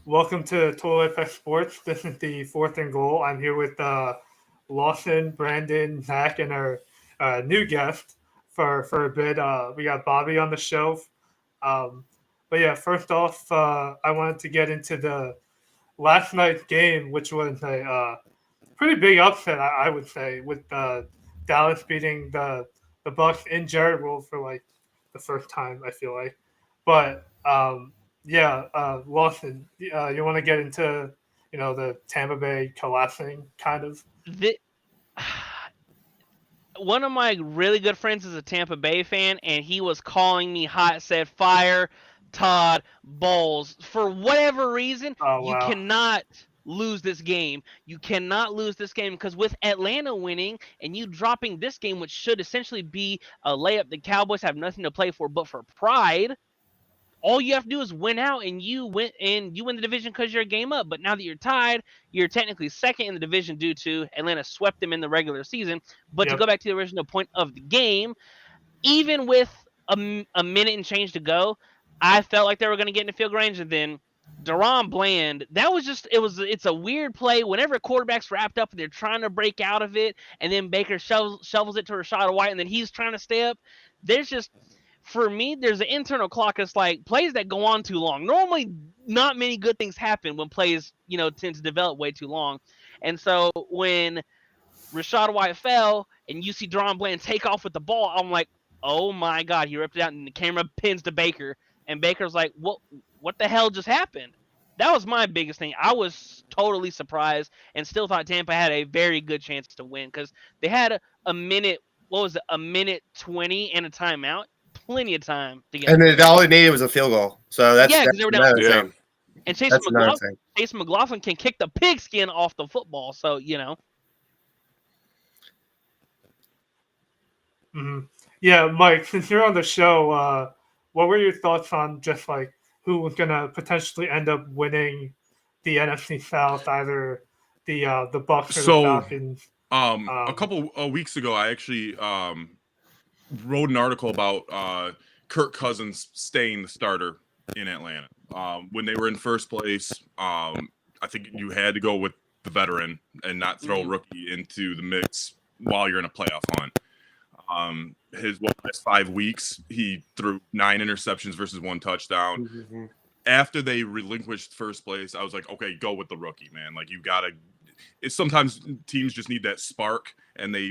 Welcome to Total Effect Sports. This is the fourth and goal. I'm here with Lawson, Brandon, Zach, and our new guest for a bit. We got Bobby on the show. Um, but yeah, first off, I wanted to get into the last night's game, which was a pretty big upset, I would say, with Dallas beating the Bucks in Jared World for like the first time. I feel like, but yeah, Lawson, you want to get into the Tampa Bay collapsing kind of? The, one of my really good friends is a Tampa Bay fan, and he was calling me hot, said fire Todd Bowles. For whatever reason, Oh you wow, cannot lose this game. You cannot lose this game because with Atlanta winning and you dropping this game, which should essentially be a layup, the Cowboys have nothing to play for but for pride. All you have to do is win out, and you win the division because you're a game up. But now that you're tied, you're technically second in the division due to Atlanta swept them in the regular season. But to yep, go back to the original point of the game, even with a minute and change to go, I felt like they were going to get into field range, and then Deron Bland, that was just it's a weird play. Whenever a quarterback's wrapped up and they're trying to break out of it, and then Baker shovels it to Rashad White, and then he's trying to stay up. There's just for me, there's an internal clock. It's like plays that go on too long. Normally, not many good things happen when plays, tend to develop way too long. And so when Rashad White fell and you see Deron Bland take off with the ball, I'm like, oh my God, he ripped it out and the camera pins to Baker. And Baker's like, what the hell just happened? That was my biggest thing. I was totally surprised and still thought Tampa had a very good chance to win because they had a minute, what was it, a minute 20 and a timeout. Plenty of time to get the And then ball. all it needed was a field goal. So Yeah, because they were down another 14. Yeah. thing. And That's another thing. Chase McLaughlin can kick the pigskin off the football. So, hmm yeah, Mike. Since you're on the show, what were your thoughts on just like who was gonna potentially end up winning the NFC South, either the Bucks or the So, Falcons? a Um, couple of weeks ago, I actually wrote an article about Kirk Cousins staying the starter in Atlanta. When they were in first place, I think you had to go with the veteran and not throw a rookie into the mix while you're in a playoff hunt. His last 5 weeks, he threw 9 interceptions versus 1 touchdown. Mhm. After they relinquished first place, I was like, okay, go with the rookie, man. Like you gotta. It's sometimes teams just need that spark, and they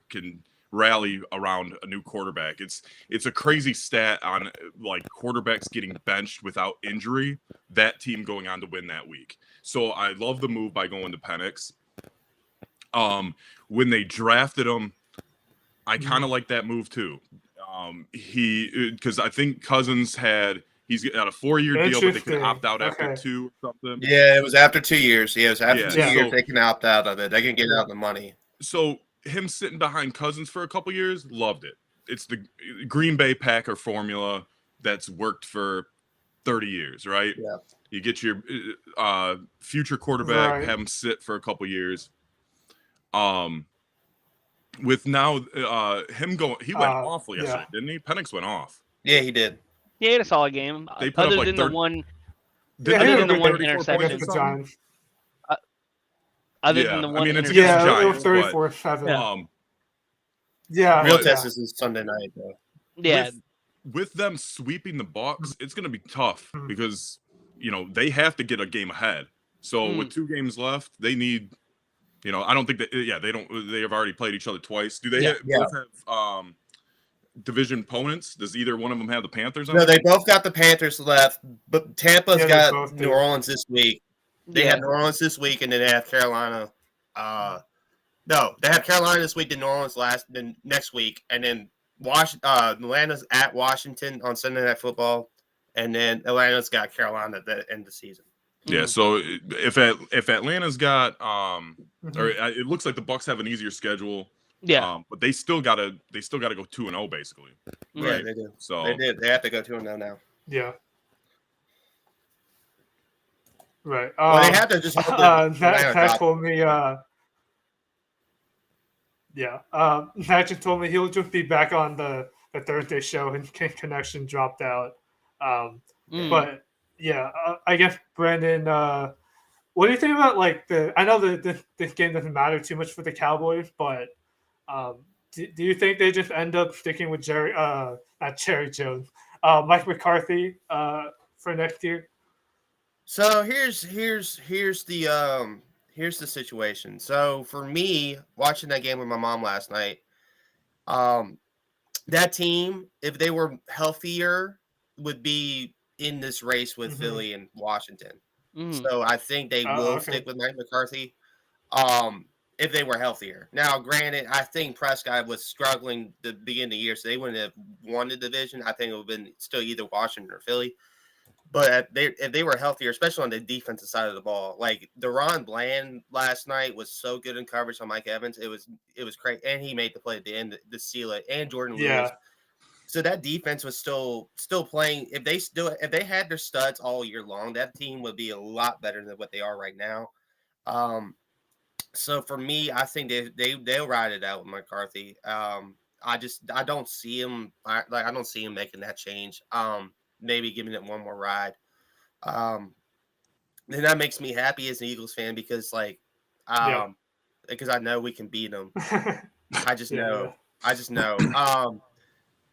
can rally around a new quarterback. It's a crazy stat on like quarterbacks getting benched without injury. That team going on to win that week. So I love the move by going to Penix. When they drafted him, I kind of like that move too. Because I think Cousins he's got a 4-year deal, but they can Interesting. opt out after Okay. 2 or something. Yeah, it was after 2 years. Yeah, it was after Yeah, two Yeah. years. so They can opt out of it. They can get out the money. so him sitting behind Cousins for a couple years, loved it. It's the Green Bay Packer formula that's worked for 30 years, right? Yeah. You get your future quarterback, Right. have him sit for a couple years. With now him going, he went awful yesterday, Yeah. didn't he? Penix went off. Yeah, he did. he had a solid game. They put up Other like than the 30, one, didn't Yeah, he they had put a up the like good one game 34 points against or interception. the something? Giants. Other than Yeah, the I one mean it's against the Yeah, it was Giants, but 34-7. Yeah. Yeah, Real but test yeah. is Sunday night though. yeah, with them sweeping the Bucks, it's going to be tough Mhm. because they have to get a game ahead. So with 2 games left, they need. I don't think that. Yeah, they don't. They have already played each other twice. Do they Yeah. both have division opponents? Does either one of them have the Panthers on? No, it? they both got the Panthers left, but Tampa's Yeah, they got both New do. Orleans this week. They yeah. have New Orleans this week, and then they have Carolina. No, they have Carolina this week, then New Orleans then next week, and then Atlanta's at Washington on Sunday Night Football, and then Atlanta's got Carolina at the end of the season. Yeah. So if Atlanta's got Mhm. or it looks like the Bucks have an easier schedule. Yeah. But they still gotta go 2-0 basically. Yeah, Right. they do. So They did. They have to go 2-0 now. Yeah. Right. Well, they have to just hope that Atlanta Zach drops. told me. Yeah. Zach just told me he'll just be back on the Thursday show. His connection dropped out. Mm. But yeah, I guess Brandon. What do you think about like the? I know that this game doesn't matter too much for the Cowboys, but do you think they just end up sticking with not Jerry Jones, Mike McCarthy, for next year? So here's the situation. So for me, watching that game with my mom last night, um, that team, if they were healthier, would be in this race with Mm-hmm. Philly and Washington. Mm. So I think they will Okay. stick with Mike McCarthy. Um, if they were healthier. Now, granted, I think Prescott was struggling the beginning of the year, so they wouldn't have won the division. I think it would have been still either Washington or Philly. But if they were healthier, especially on the defensive side of the ball, like Deron Bland last night was so good in coverage on Mike Evans. It was crazy, and he made the play at the end to seal it, and Jordan Lewis. Yeah. So that defense was still playing. If they had their studs all year long, that team would be a lot better than what they are right now. Um, so for me, I think they'll ride it out with McCarthy. I don't see him I don't see him making that change. Maybe giving it one more ride. Um, then that makes me happy as an Eagles fan because Yep. because I know we can beat them. Yeah. I just Yeah. know. I just know.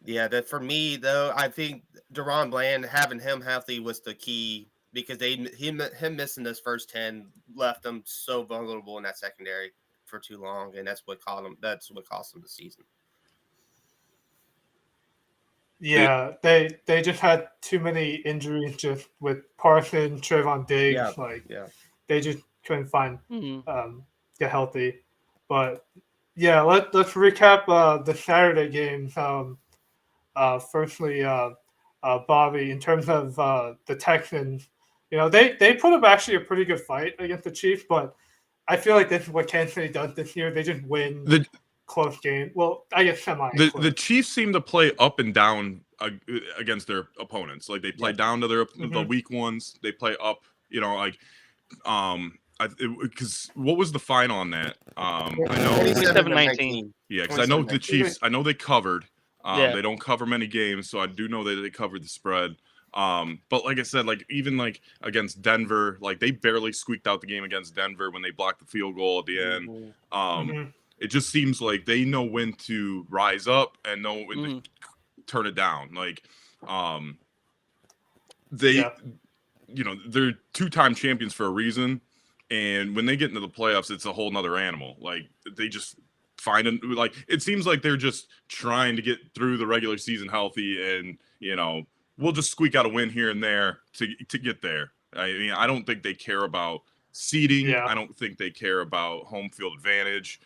Yeah, that for me though, I think Deron Bland having him healthy was the key because him missing those first 10 left them so vulnerable in that secondary for too long, and that's what cost them the season. It, Yeah, they just had too many injuries just with Parson, Trayvon Yeah, Diggs. Like yeah. they just couldn't find Mm. get healthy. But yeah, let's recap the Saturday games. Firstly, Bobby, in terms of the Texans, they put up actually a pretty good fight against the Chiefs, but I feel like this is what Kansas City does this year. They just win the close game. Well, I guess semi the close. Chiefs seem to play up and down against their opponents. Like they play Yeah. down to the Mm-hmm. weak ones. They play up. Like because what was the final on that? I know. 27-19. Yeah, because I know the 27-19. Chiefs. I know they covered. Yeah. They don't cover many games, so I do know that they covered the spread. But like I said, like even like against Denver, like they barely squeaked out the game against Denver when they blocked the field goal at the end. Mhm. Mm-hmm. It just seems like they know when to rise up and know when Mm. to turn it down. Like, they, Yeah. they're two-time champions for a reason, and when they get into the playoffs, it's a whole nother animal. Like they just like it seems like they're just trying to get through the regular season healthy, and we'll just squeak out a win here and there to get there. I mean, I don't think they care about seeding. Yeah. I don't think they care about home field advantage.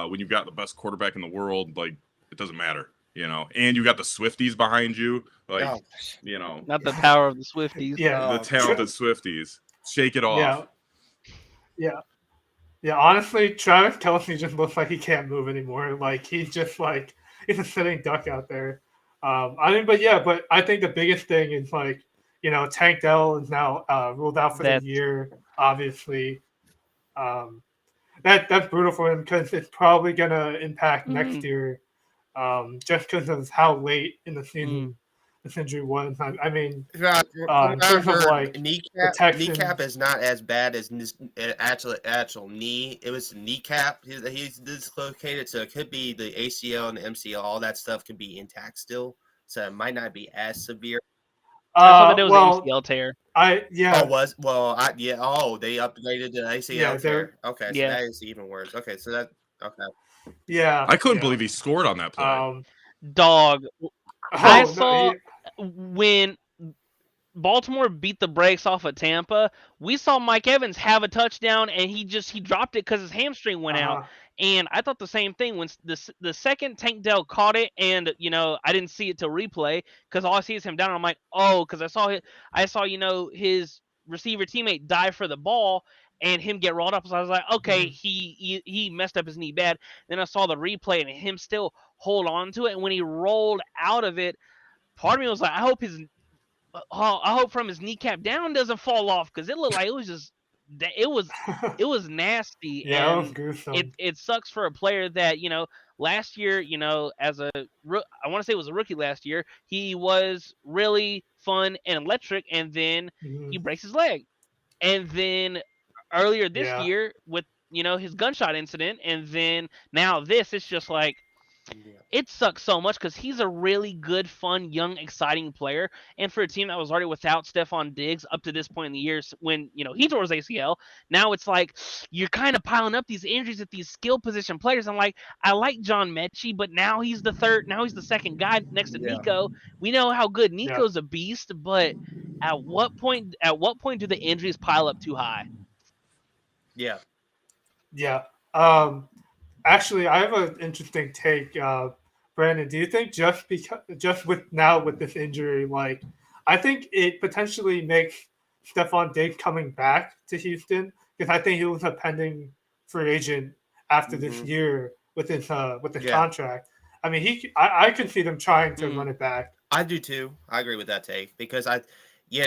When you've got the best quarterback in the world, like it doesn't matter, and you got the Swifties behind you, like Oh, Not the power of the Swifties. Yeah. the talented Swifties. Shake it off. Yeah. Yeah. Yeah. Honestly, Travis Kelsey just looks like he can't move anymore. Like he's just like he's a sitting duck out there. But I think the biggest thing is Tank Dell is now ruled out for the That's year. Obviously, um, that's brutal for him because it's probably gonna impact next mm, year, just because of how late in the mm, season this injury was. I mean, From in what I've terms of heard, the kneecap Texans, is not as bad as actual knee. It was kneecap. He's dislocated, so it could be the ACL and the MCL. All that stuff could be intact still, so it might not be as severe. I saw that it was an well, MCL tear. I Oh, yeah yeah. Oh, they upgraded the ACL yeah they're tear. Okay, so Yeah. that is even worse. Okay, so that okay. yeah I couldn't yeah believe he scored on that play. Dog. I oh no saw when Baltimore beat the brakes off of Tampa, we saw Mike Evans have a touchdown and he dropped it because his hamstring went out. And I thought the same thing when the second Tank Dell caught it, and I didn't see it till replay because all I see is him down. And I'm like, oh, because I saw his receiver teammate dive for the ball and him get rolled up. So I was like, okay, Mhm. he messed up his knee bad. Then I saw the replay and him still hold on to it. And when he rolled out of it, part of me was like, I hope from his kneecap down doesn't fall off because it looked like it was just it was nasty, Yeah, it was and gruesome. it sucks for a player that last year, as I want to say it was a rookie last year, he was really fun and electric, and then he Mhm. breaks his leg, and then earlier this Yeah, year with his gunshot incident, and then now this, it's just like Yeah. it sucks so much because he's a really good, fun, young, exciting player. And for a team that was already without Stephon Diggs up to this point in the year, when he tore his ACL, now it's like you're kind of piling up these injuries at these skill position players. I'm like, I like John Mechie, but now he's the third. Now he's the second guy next to Yeah. Nico. We know how good yeah, Nico's a beast, but at what point? At what point do the injuries pile up too high? Yeah. yeah. Actually, I have an interesting take, Brandon. Do you think just with this injury, like I think it potentially makes Stephon Diggs coming back to Houston because I think he was a pending free agent after this Mhm. year with his Yeah. contract. I mean, I could see them trying to Mhm. run it back. I do too. I agree with that take because I'm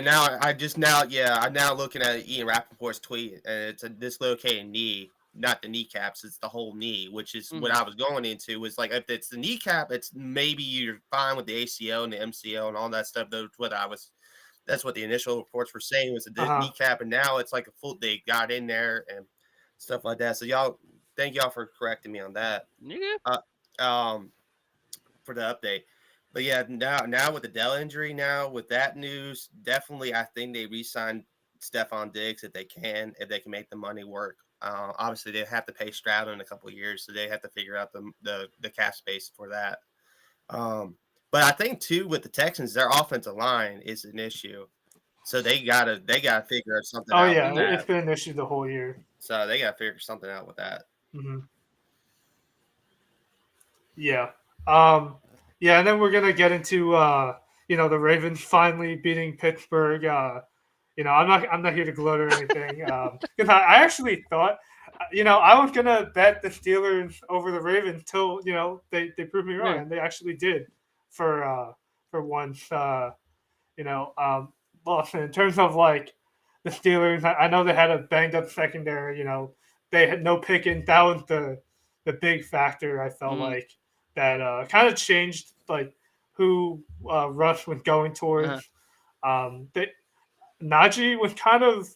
now looking at Ian Rappaport's tweet and it's a dislocated knee, not the kneecaps, it's the whole knee, which is what Mhm. I was going into. Was like if it's the kneecap, it's maybe you're fine with the ACL and the MCL and all that stuff. That's what the initial reports were saying was Uh the huh. kneecap, and now it's like a full. They got in there and stuff like that. So thank y'all for correcting me on that. Yeah. Uh, um, for the update. But yeah, now with the Dell injury, now with that news, definitely I think they re-sign Stephon Diggs if they can make the money work. Obviously, they have to pay Stroud in a couple of years, so they have to figure out the cap space for that. But I think too with the Texans, their offensive line is an issue, so they gotta figure something Oh out with yeah, Mhm. it's that. been an issue the whole year. So they gotta figure something out with that. Hmm. Yeah. Um, yeah, and then we're gonna get into the Ravens finally beating Pittsburgh. I'm not here to gloat or anything. Because I actually thought, I was gonna bet the Steelers over the Ravens till they proved me wrong, Yeah. and they actually did for once. You know, lost in terms of like the Steelers. I know they had a banged up secondary. They had no Pickens. That was the big factor. I felt Mhm. like that kind of changed like who Russ was going Uh-huh. towards. They, Najee was kind of.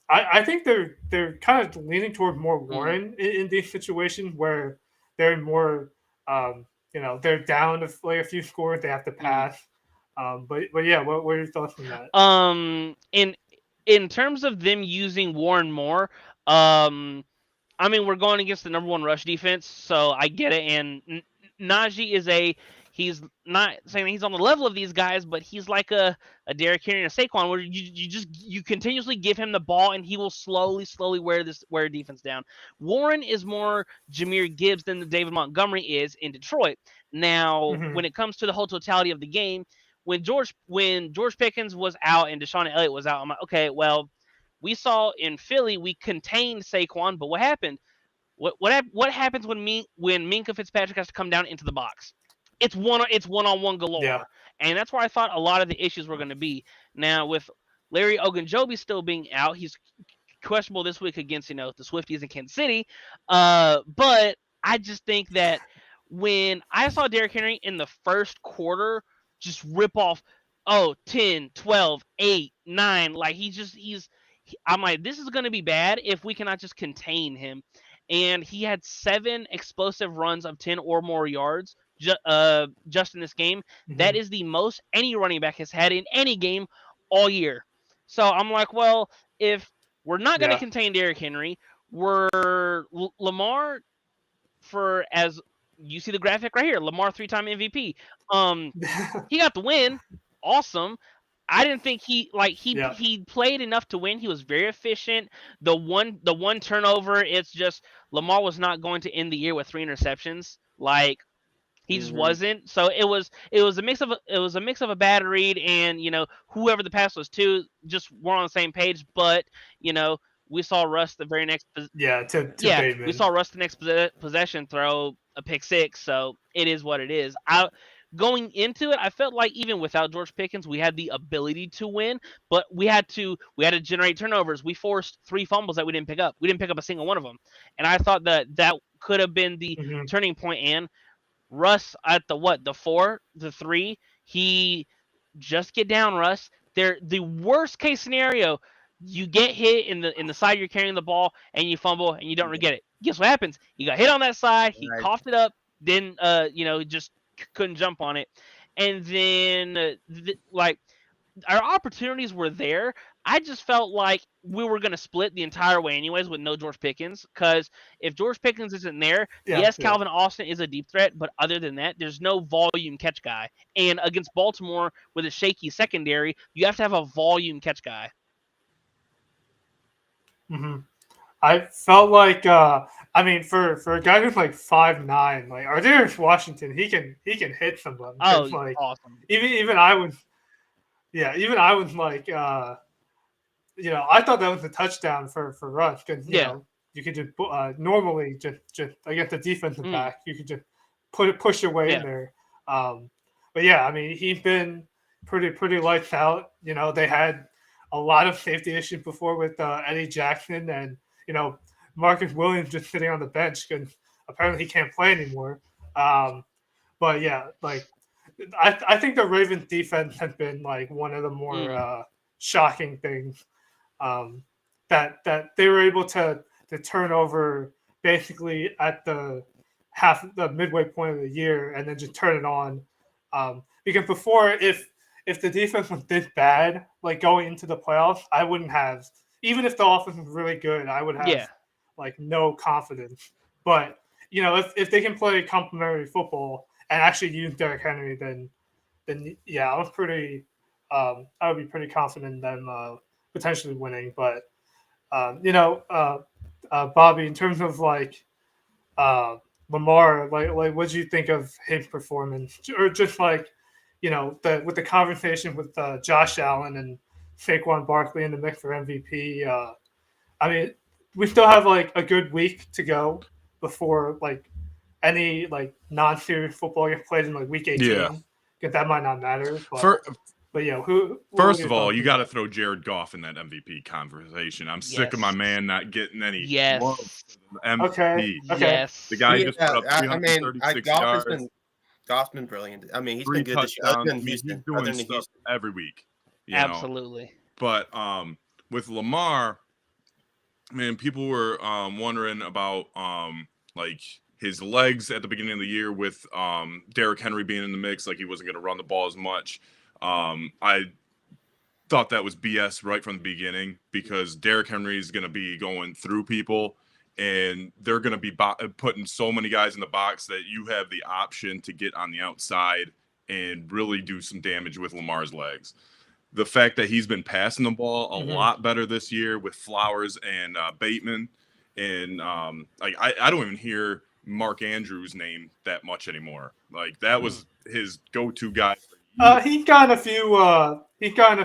I think they're kind of leaning toward more Mhm. Warren in these situations where they're more they're down to like a few scores they have to Mhm. pass. But yeah, what are your thoughts on that? In terms of them using Warren more, um, I mean, we're going against the number one rush defense, so I get it. And Najee he's not saying he's on the level of these guys, but he's like a Derrick Henry and a Saquon, where you continuously give him the ball and he will slowly wear defense down. Warren is more Jameer Gibbs than the David Montgomery is in Detroit. Now, Hmm. when it comes to the whole totality of the game, when George Pickens was out and Deshaun Elliott was out, I'm like, okay, well, we saw in Philly we contained Saquon, but what happened? What happens when Minka Fitzpatrick has to come down into the box? It's one on one Yeah. galore, and that's where I thought a lot of the issues were going to be. Now with Larry Ogunjobi still being out, he's questionable this week against the Swifties in Kansas City. But I just think that when I saw Derrick Henry in the first quarter just rip off 10, 12, 8, 9, like I'm like, this is going to be bad if we cannot just contain him. And he had 7 explosive runs of 10 or more yards just in this game. That Hmm. is the most any running back has had in any game all year. So I'm like, well, if we're not going to Yeah. contain Derrick Henry, we're Lamar for as you see the graphic right here, Lamar 3-time MVP. He got the win. Awesome. I didn't think Yeah. he played enough to win. He was very efficient. The one turnover, it's just Lamar was not going to end the year with 3 interceptions. Like he just Hmm. wasn't. So it was a mix of a bad read and whoever the pass was to just weren't on the same page. But you know we saw Russ the very next Yeah. To yeah, we Bateman. saw Russ the next possession throw a pick six, so it is what it is. going into it, I felt like even without George Pickens, we had the ability to win, but we had to generate turnovers. We forced 3 fumbles that we didn't pick up. We didn't pick up a single one of them, and I thought that could have been the Mhm. turning point. And Russ at the 4, the 3, he just get down, Russ. The worst case scenario, you get hit in the side you're carrying the ball and you fumble and you don't get it. Guess what happens? He got hit on that side. He Right. coughed it up. Then just couldn't jump on it. And then like our opportunities were there. I just felt like we were going to split the entire way anyways with no George Pickens, because if George Pickens isn't there, Yeah, yes, yeah. Calvin Austin is a deep threat, but other than that, there's no volume catch guy. And against Baltimore with a shaky secondary, you have to have a volume catch guy. Hmm. I felt like I mean for a guy who's like 5'9", like Ardarius Washington, he can hit someone. Oh, Like awesome. even I was like I thought that was a touchdown for Russ, because you could just normally just against the defensive back, you could just push your way in there. But yeah, I mean he's been pretty lights out. They had a lot of safety issues before with Eddie Jackson, and Marcus Williams just sitting on the bench because apparently he can't play anymore. But yeah, like I think the Ravens defense has been like one of the more shocking things, that they were able to turn over basically at the midway point of the year, and then just turn it on. Because before, if the defense was this bad, like going into the playoffs, I wouldn't have. Even if the offense was really good, I would have like no confidence. But if they can play complementary football and actually use Derrick Henry, then yeah, I would be pretty confident in them potentially winning. But Bobby, in terms of like Lamar, like what do you think of his performance, or just like with the conversation with Josh Allen and Saquon Barkley in the mix for MVP? I mean, we still have like a good week to go before like any like non-serious football gets played in like week 18. Yeah. Because that might not matter. But yeah, first of all, you got to throw Jared Goff in that MVP conversation. I'm sick of my man not getting any love for the MVP. Okay. Yes. The guy just put up 336 yards. Goff's been brilliant. I mean, he's 3 been good this year. Other than Houston, he's doing stuff every week. Absolutely. But with Lamar, man, people were wondering about like his legs at the beginning of the year with Derrick Henry being in the mix, like he wasn't going to run the ball as much. I thought that was BS right from the beginning, because Derrick Henry is going to be going through people, and they're going to be putting so many guys in the box that you have the option to get on the outside and really do some damage with Lamar's legs. The fact that he's been passing the ball a lot better this year with Flowers and Bateman, and like I don't even hear Mark Andrews' name that much anymore. Like that was his go-to guy. He's gotten a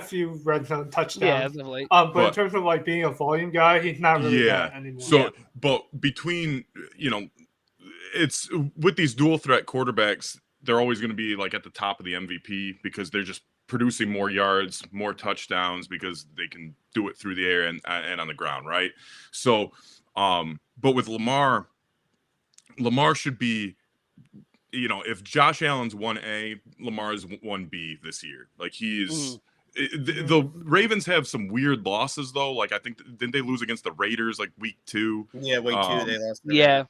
few red zone touchdowns. Yeah, as of late. But in terms of like being a volume guy, he's not really that anymore. So, but between it's with these dual threat quarterbacks, they're always going to be like at the top of the MVP, because they're just producing more yards, more touchdowns, because they can do it through the air and on the ground, right? So, but with Lamar should be, if Josh Allen's 1A, Lamar's 1B this year. Like he is. The Ravens have some weird losses though. Like I think didn't they lose against the Raiders like week 2? Yeah, week 2 they lost. Yeah.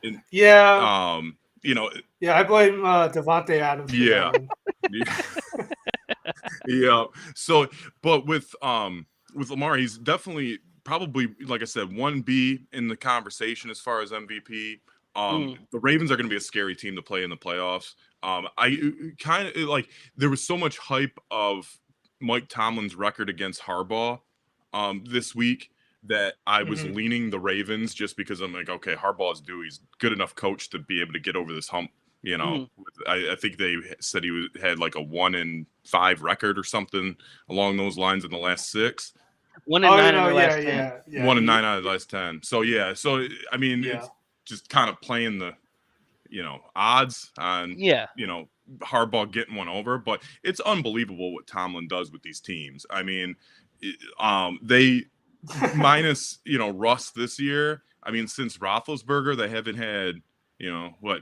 And, yeah. I blame Devontae Adams. Yeah. Yeah. So, but with Lamar, he's definitely probably, like I said, 1B in the conversation as far as MVP. The Ravens are going to be a scary team to play in the playoffs. I kind of like, there was so much hype of Mike Tomlin's record against Harbaugh this week that I was leaning the Ravens, just because I'm like, okay, Harbaugh's due. He's good enough coach to be able to get over this hump. I think they said he had like a 1-5 record or something along those lines in the last 6. 1-9 out of the last 10. Yeah. 1-9 out of the last 10. So yeah. So I mean, it's just kind of playing the, odds on, Harbaugh getting one over, but it's unbelievable what Tomlin does with these teams. I mean, they minus Russ this year. I mean, since Roethlisberger, they haven't had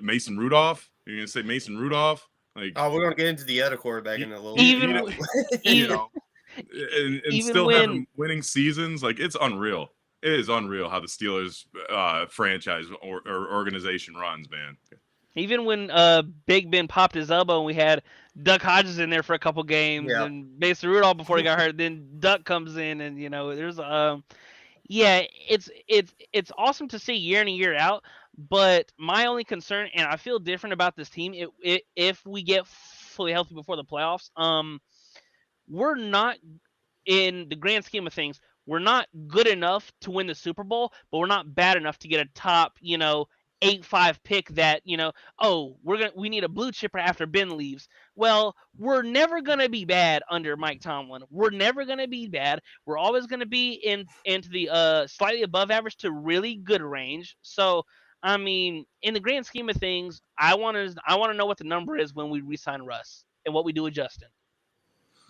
Mason Rudolph. You're gonna say Mason Rudolph? Like, Oh, we're gonna get into the other quarterback in a little Even bit. w- you even know, and even still when having winning seasons. Like, it's unreal. It is unreal how the Steelers franchise or organization runs, man. even when Big Ben popped his elbow and we had Duck Hodges in there for a couple games Yeah. and Mason Rudolph before he got hurt, then Duck comes in and there's yeah, it's awesome to see year in and year out. But my only concern, and I feel different about this team, if we get fully healthy before the playoffs, we're not, in the grand scheme of things, we're not good enough to win the Super Bowl, but we're not bad enough to get a top, 8-5 pick that, we need a blue chipper after Ben leaves. Well, we're never gonna be bad under Mike Tomlin. We're never gonna be bad. We're always gonna be into the slightly above average to really good range. So I mean, in the grand scheme of things, I wanna know what the number is when we re-sign Russ and what we do with Justin.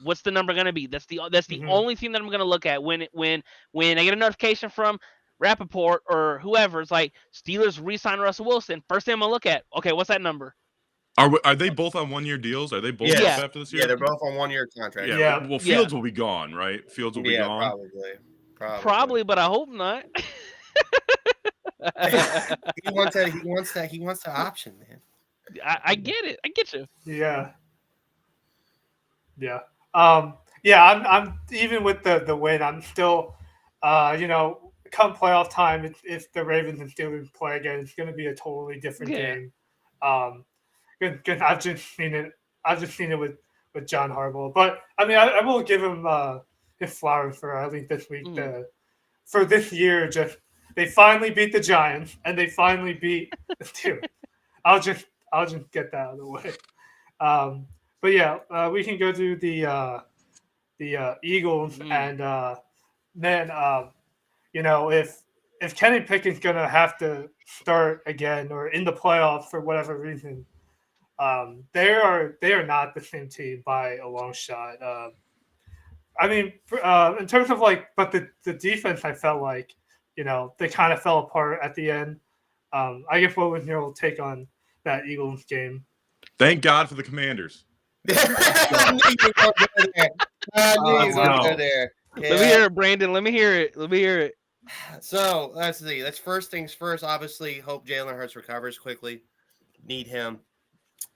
What's the number going to be? That's the only thing that I'm going to look at when I get a notification from Rappaport or whoever. It's like Steelers re-sign Russell Wilson. First thing I'm going to look at. Okay, what's that number? Are they both on 1 year deals? Are they both Yes. up Yeah. after this year? Yeah, they're both on 1-year contracts. Yeah. Yeah. Well, Fields will be gone, right? Fields will be Yeah, gone. Probably, but I hope not. He wants that option, man. I get it. I get you. Yeah. Yeah. I'm even with the win, I'm still, come playoff time, if the Ravens and Steelers play again, it's going to be a totally different Yeah. game. Cause I've just seen it. I've just seen it with John Harbaugh, but I mean, I will give him his flowers for at least this week. For this year, just they finally beat the Giants and they finally beat the Steelers. I'll just get that out of the way. But yeah, we can go to the Eagles, and then if Kenny Pickett's gonna have to start again or in the playoffs for whatever reason, they are not the same team by a long shot. I mean, in terms of but the defense, I felt like they kind of fell apart at the end. I guess what was your take on that Eagles game? Thank God for the Commanders. I knew you were going there. Let me hear it, Brandon. Let me hear it. So let's see. Let's first things first. Obviously, hope Jalen Hurts recovers quickly. Need him.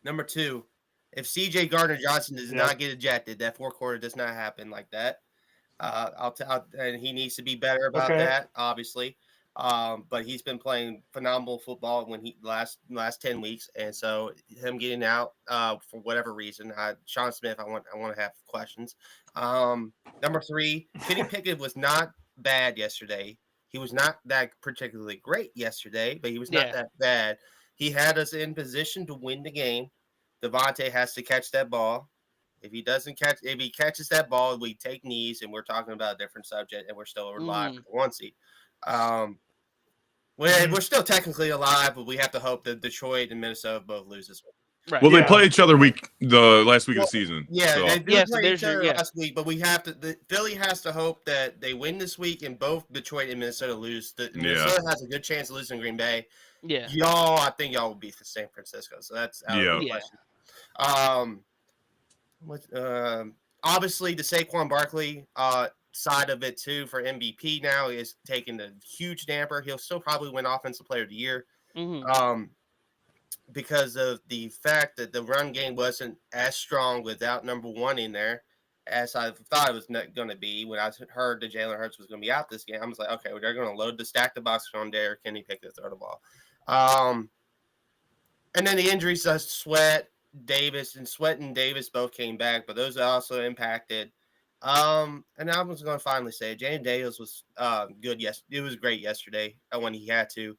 Number 2, if C.J. Gardner-Johnson does not get ejected, that fourth quarter does not happen like that. And he needs to be better about that, obviously. But he's been playing phenomenal football when he last 10 weeks, and so him getting out for whatever reason, Sean Smith, I want to have questions. Number 3, Kenny Pickett was not bad yesterday. He was not that particularly great yesterday, but he was not that bad. He had us in position to win the game. Devontae has to catch that ball. If he catches that ball, we take knees, and we're talking about a different subject, and we're still alive for the 1 seed. We're still technically alive, but we have to hope that Detroit and Minnesota both lose this week. Right. Well, they play each other the last week of the season. Yeah, so. they did play each other last week, but we have to. Philly has to hope that they win this week, and both Detroit and Minnesota lose. Minnesota has a good chance of losing Green Bay. Yeah, I think y'all will beat San Francisco, so that's out of the question. Obviously, the Saquon Barkley side of it too for MVP now is taking a huge damper. He'll still probably win Offensive Player of the Year, because of the fact that the run game wasn't as strong without number 1 in there as I thought it was going to be. When I heard that Jalen Hurts was going to be out this game, I was like, okay, well, they're going to load the stack the box on Derrick Henry, pick the throw the ball. And then the injuries, Sweat and Davis both came back, but those also impacted. And I was going to finally say Jane Daniels was good. Yes, it was great yesterday when he had to.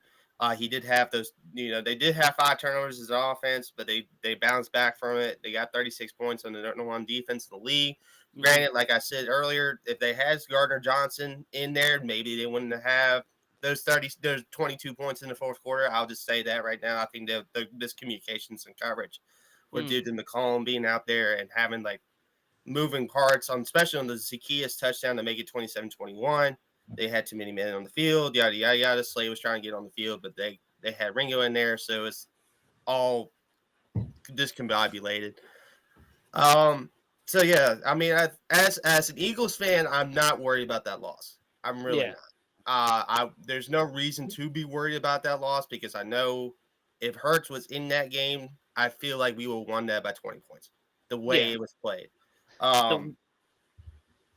He did have those, they did have 5 turnovers as an offense, but they bounced back from it. They got 36 points on the number 1 defense in the league. Granted, like I said earlier, if they had Gardner-Johnson in there, maybe they wouldn't have those 22 points in the fourth quarter. I'll just say that right now. I think there's miscommunications and coverage. with dude and McCollum being out there and having like moving parts on, especially on the Zacchaeus touchdown to make it 27-21. They had too many men on the field, yada yada yada. Slay was trying to get on the field, but they had Ringo in there, so it's all discombobulated. So yeah, I mean, as an Eagles fan, I'm not worried about that loss. I'm really not. There's no reason to be worried about that loss because I know if Hurts was in that game, I feel like we would have won that by 20 points. The way it was played.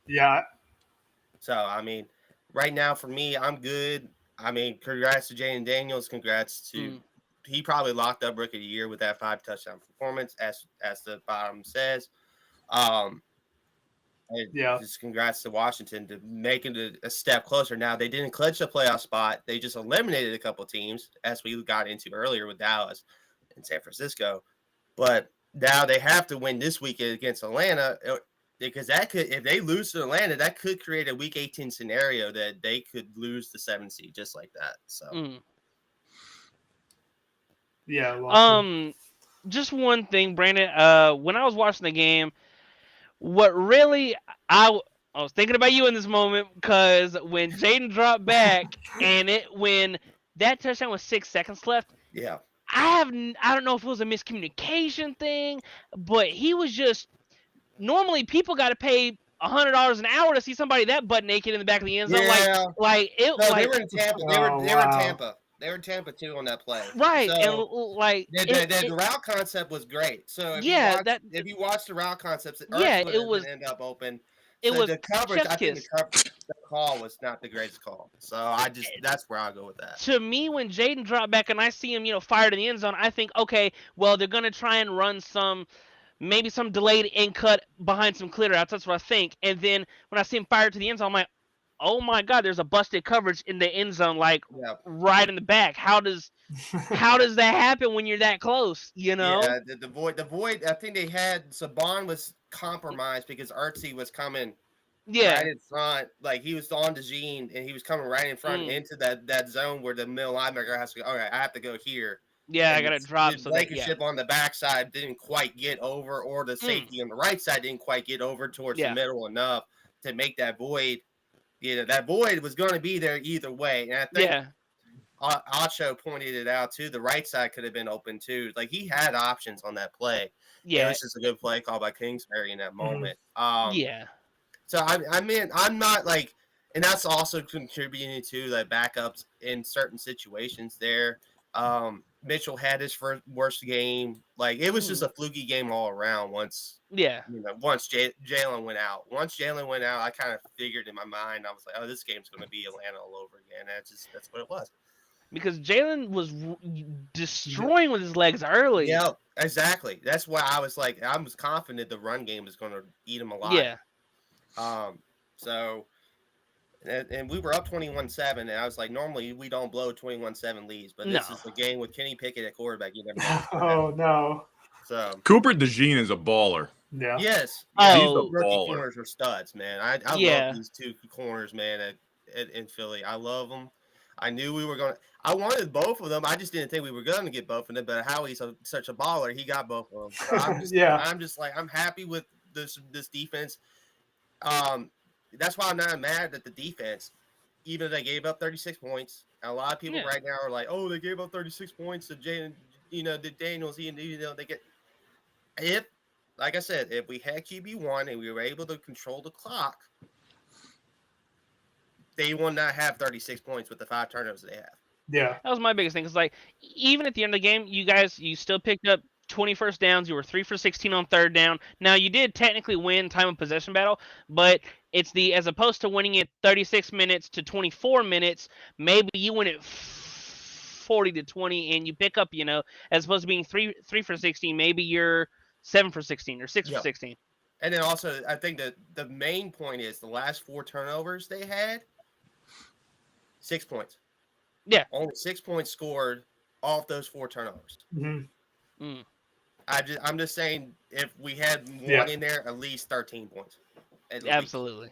Yeah. So I mean, right now for me, I'm good. I mean, congrats to Jaden Daniels. Congrats to he probably locked up Rookie of the Year with that 5 touchdown performance, as the bottom says. Just congrats to Washington to making it a step closer. Now they didn't clinch a playoff spot; they just eliminated a couple teams, as we got into earlier with Dallas and San Francisco. But now they have to win this weekend against Atlanta because that could, if they lose to Atlanta, that could create a Week 18 scenario that they could lose the 7 seed just like that. So, just one thing, Brandon. When I was watching the game, what really I was thinking about you in this moment because when Jaden dropped back and when that touchdown was 6 seconds left. Yeah. I don't know if it was a miscommunication thing, but he was just normally people got to pay $100 an hour to see somebody that butt naked in the back of the end zone. Yeah. They were in Tampa. They were in Tampa. They were in Tampa too on that play. Right. So, and the route concept was great. So if you watch the route concepts, it was end up open. It was the coverage. I think the call was not the greatest call. So that's where I'll go with that. To me, when Jaden dropped back and I see him, fired in the end zone, I think, okay, well, they're gonna try and run maybe some delayed in cut behind some clear outs. That's what I think. And then when I see him fired to the end zone, I'm like, oh my God, there's a busted coverage in the end zone, right in the back. How does that happen when you're that close? Yeah, the void. I think they had Saban was compromised because Artsy was coming right in front. Like he was on Gene and he was coming right in front into that zone where the middle linebacker has to go. All right, I have to go here. Yeah, I got to drop. The Blankenship on the backside didn't quite get over, or the safety on the right side didn't quite get over towards the middle enough to make that void. That void was going to be there either way. And I think Acho pointed it out too. The right side could have been open too. Like he had options on that play. Yeah, it was just a good play call by Kingsbury in that moment. So I mean, I'm not like, and that's also contributing to the backups in certain situations there. Mitchell had his worst game. Like it was just a fluky game all around. Once Jalen went out. Once Jalen went out, I kind of figured in my mind, I was like, oh, this game's going to be Atlanta all over again. And that's what it was. Because Jalen was destroying with his legs early. Yeah, exactly. That's why I was like, I was confident the run game was going to eat him alive. Yeah. So. And we were up 21-7, and I was like, normally we don't blow 21-7 leads, but this is the game with Kenny Pickett at quarterback. You never know. Oh no! So Cooper DeJean is a baller. Yeah. Yes. He's a rookie baller. Corners are studs, man. I love these 2 corners, man. In Philly, I love them. I knew we were going to. I wanted both of them. I just didn't think we were going to get both of them. But Howie's such a baller, he got both of them. So I'm just like, I'm happy with this defense. That's why I'm not mad at the defense, even if they gave up 36 points. And a lot of people right now are like, "Oh, they gave up 36 points to Jalen, the Daniels." They get. Like I said, if we had QB1 and we were able to control the clock, they will not have 36 points with the 5 turnovers they have. Yeah, that was my biggest thing. Because even at the end of the game, you still picked up 20 first downs. You were 3 for 16 on third down. Now you did technically win time of possession battle, but it's as opposed to winning it 36 minutes to 24 minutes, maybe you win it 40-20 and you pick up, as opposed to being 3 for 16, maybe you're 7 for 16 or 6 for 16. And then also, I think that the main point is the last 4 turnovers they had, 6 points. Yeah. Only 6 points scored off those 4 turnovers. Mm-hmm. I'm just saying, if we had one in there, at least 13 points. Absolutely.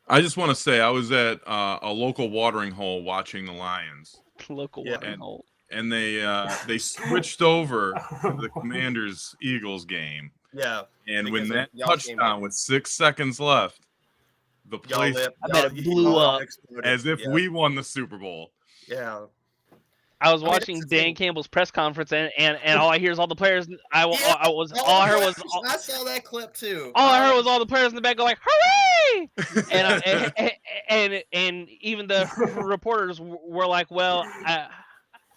I just want to say I was at a local watering hole watching the Lions. Local watering hole. and they switched over to the Commanders Eagles game. Yeah. And when because that of y'all's game touchdown with 6 seconds left, the y'all place lip, I bet y'all- it blew y'all up. exploded. as if yeah. we won the Super Bowl. Yeah. I was I mean, watching that's the Dan thing. Campbell's press conference, and all I hear is all the players. Yeah, All I heard was I saw that clip too. all I heard was all the players in the back go like "Hooray!" and even the reporters were like, "Well,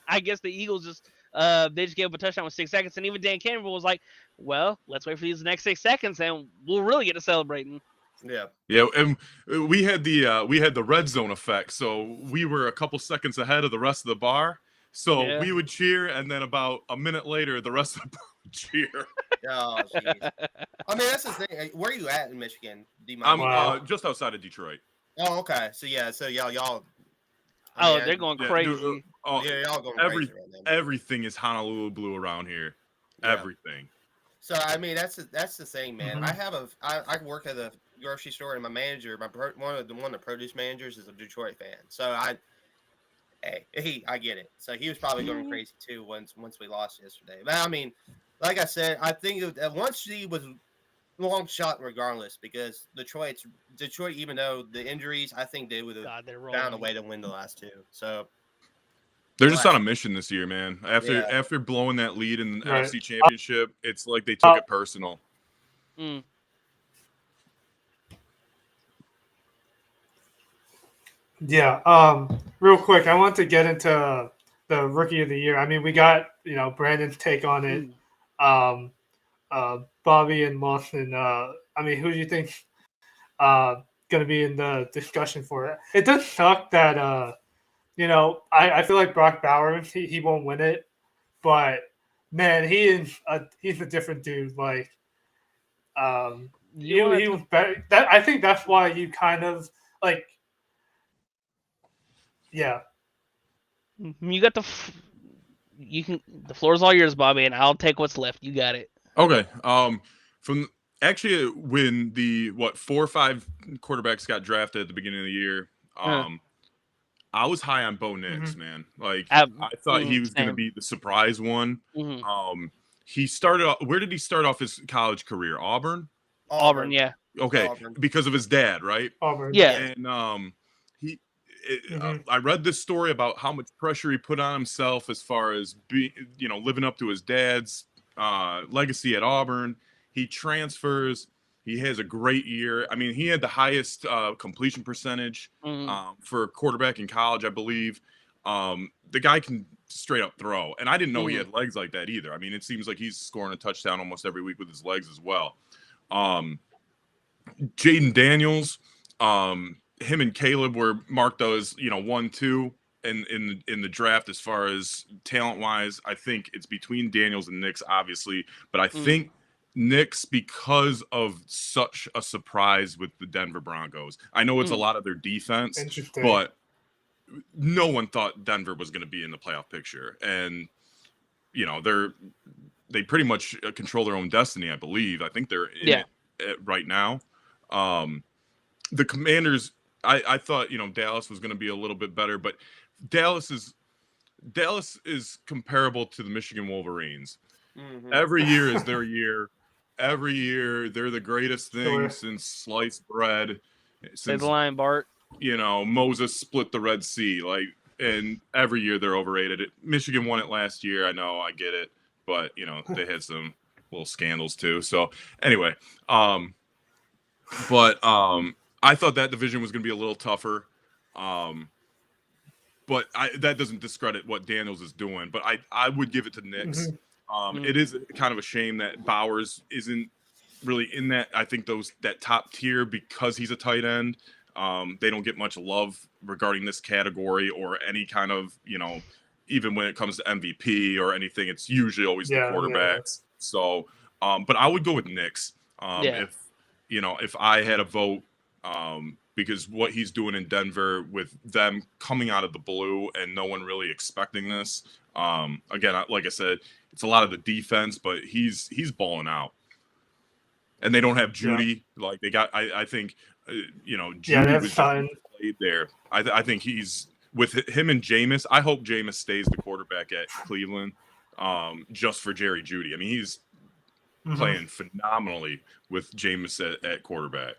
I guess the Eagles just they just gave up a touchdown with 6 seconds," and even Dan Campbell was like, "Well, let's wait for these next 6 seconds, and we'll really get to celebrating." Yeah. Yeah, and we had the red zone effect, so we were a couple seconds ahead of the rest of the bar. So Yeah. we would cheer, and then about a minute later, the rest of the bar would cheer. Oh, jeez. I mean, that's the thing. Where are you at in Michigan? Do you I'm mind? Wow. just outside of Detroit. Oh, okay. So y'all. Oh, they're going Yeah, crazy. dude, Yeah, y'all going every crazy right now. everything is Honolulu blue around here. Yeah. Everything. So I mean, that's the thing, man. Mhm. I work at a grocery store, and my manager, one of the produce managers, is a Detroit fan. So I get it. So he was probably going crazy too once we lost yesterday. But I mean, like I said, I think that once she was long shot regardless, because Detroit, even though the injuries, I think they would have God, they're found a rolling. way to win the last two. So They're just on a mission this year, man. Yeah. After blowing that lead in the Right. NFC Championship, it's like they took it personal. Mm. Yeah. Real quick, I want to get into the rookie of the year. I mean, we got Brandon's take on it. Bobby and Lawson. I mean, who do you think going to be in the discussion for it? It does suck that I feel like Brock Bowers he won't win it, but man, he's a different dude. Like he was better. I think that's why you kind of like. Yeah. You got you can. The floor's all yours, Bobby, and I'll take what's left. You got it. Okay. From actually when the 4 or 5 quarterbacks got drafted at the beginning of the year, I was high on Bo Nix, man. Like I thought he was going to be the surprise one. He started off. Where did he start off his college career? Auburn. Auburn, yeah. Okay, Auburn. because of his dad, right? Auburn. Yeah. And I read this story about how much pressure he put on himself as far as living up to his dad's legacy at Auburn. He transfers. He has a great year. I mean, he had the highest completion percentage for a quarterback in college, I believe. The guy can straight up throw, and I didn't know he had legs like that either. I mean, it seems like he's scoring a touchdown almost every week with his legs as well. Jaden Daniels, him and Caleb were marked as 1-2 in the draft as far as talent wise. I think it's between Daniels and Nix, obviously, but I think Nix because of such a surprise with the Denver Broncos. I know it's a lot of their defense, but no one thought Denver was going to be in the playoff picture, and they pretty much control their own destiny. I believe. I think they're in it right now. The Commanders, I thought Dallas was going to be a little bit better, but Dallas is comparable to the Michigan Wolverines. Every year is their year. Every year they're the greatest thing since sliced bread. Say the line, Bart. Moses split the Red Sea. And every year they're overrated. Michigan won it last year. I know, I get it, but they had some little scandals too. So anyway, but I thought that division was going to be a little tougher. But that doesn't discredit what Daniels is doing. But I would give it to Nix. It is kind of a shame that Bowers isn't really in that. I think that top tier because he's a tight end. They don't get much love regarding this category or any kind of even when it comes to MVP or anything. It's usually always the quarterbacks. So, but I would go with Nix. If I had a vote. Because what he's doing in Denver with them coming out of the blue and no one really expecting this. Again, like I said, it's a lot of the defense, but he's balling out. And they don't have Judy. I think, Judy was just played there. I think he's with him and Jameis, I hope Jameis stays the quarterback at Cleveland, just for Jerry Jeudy. I mean, he's playing phenomenally with Jameis at quarterback.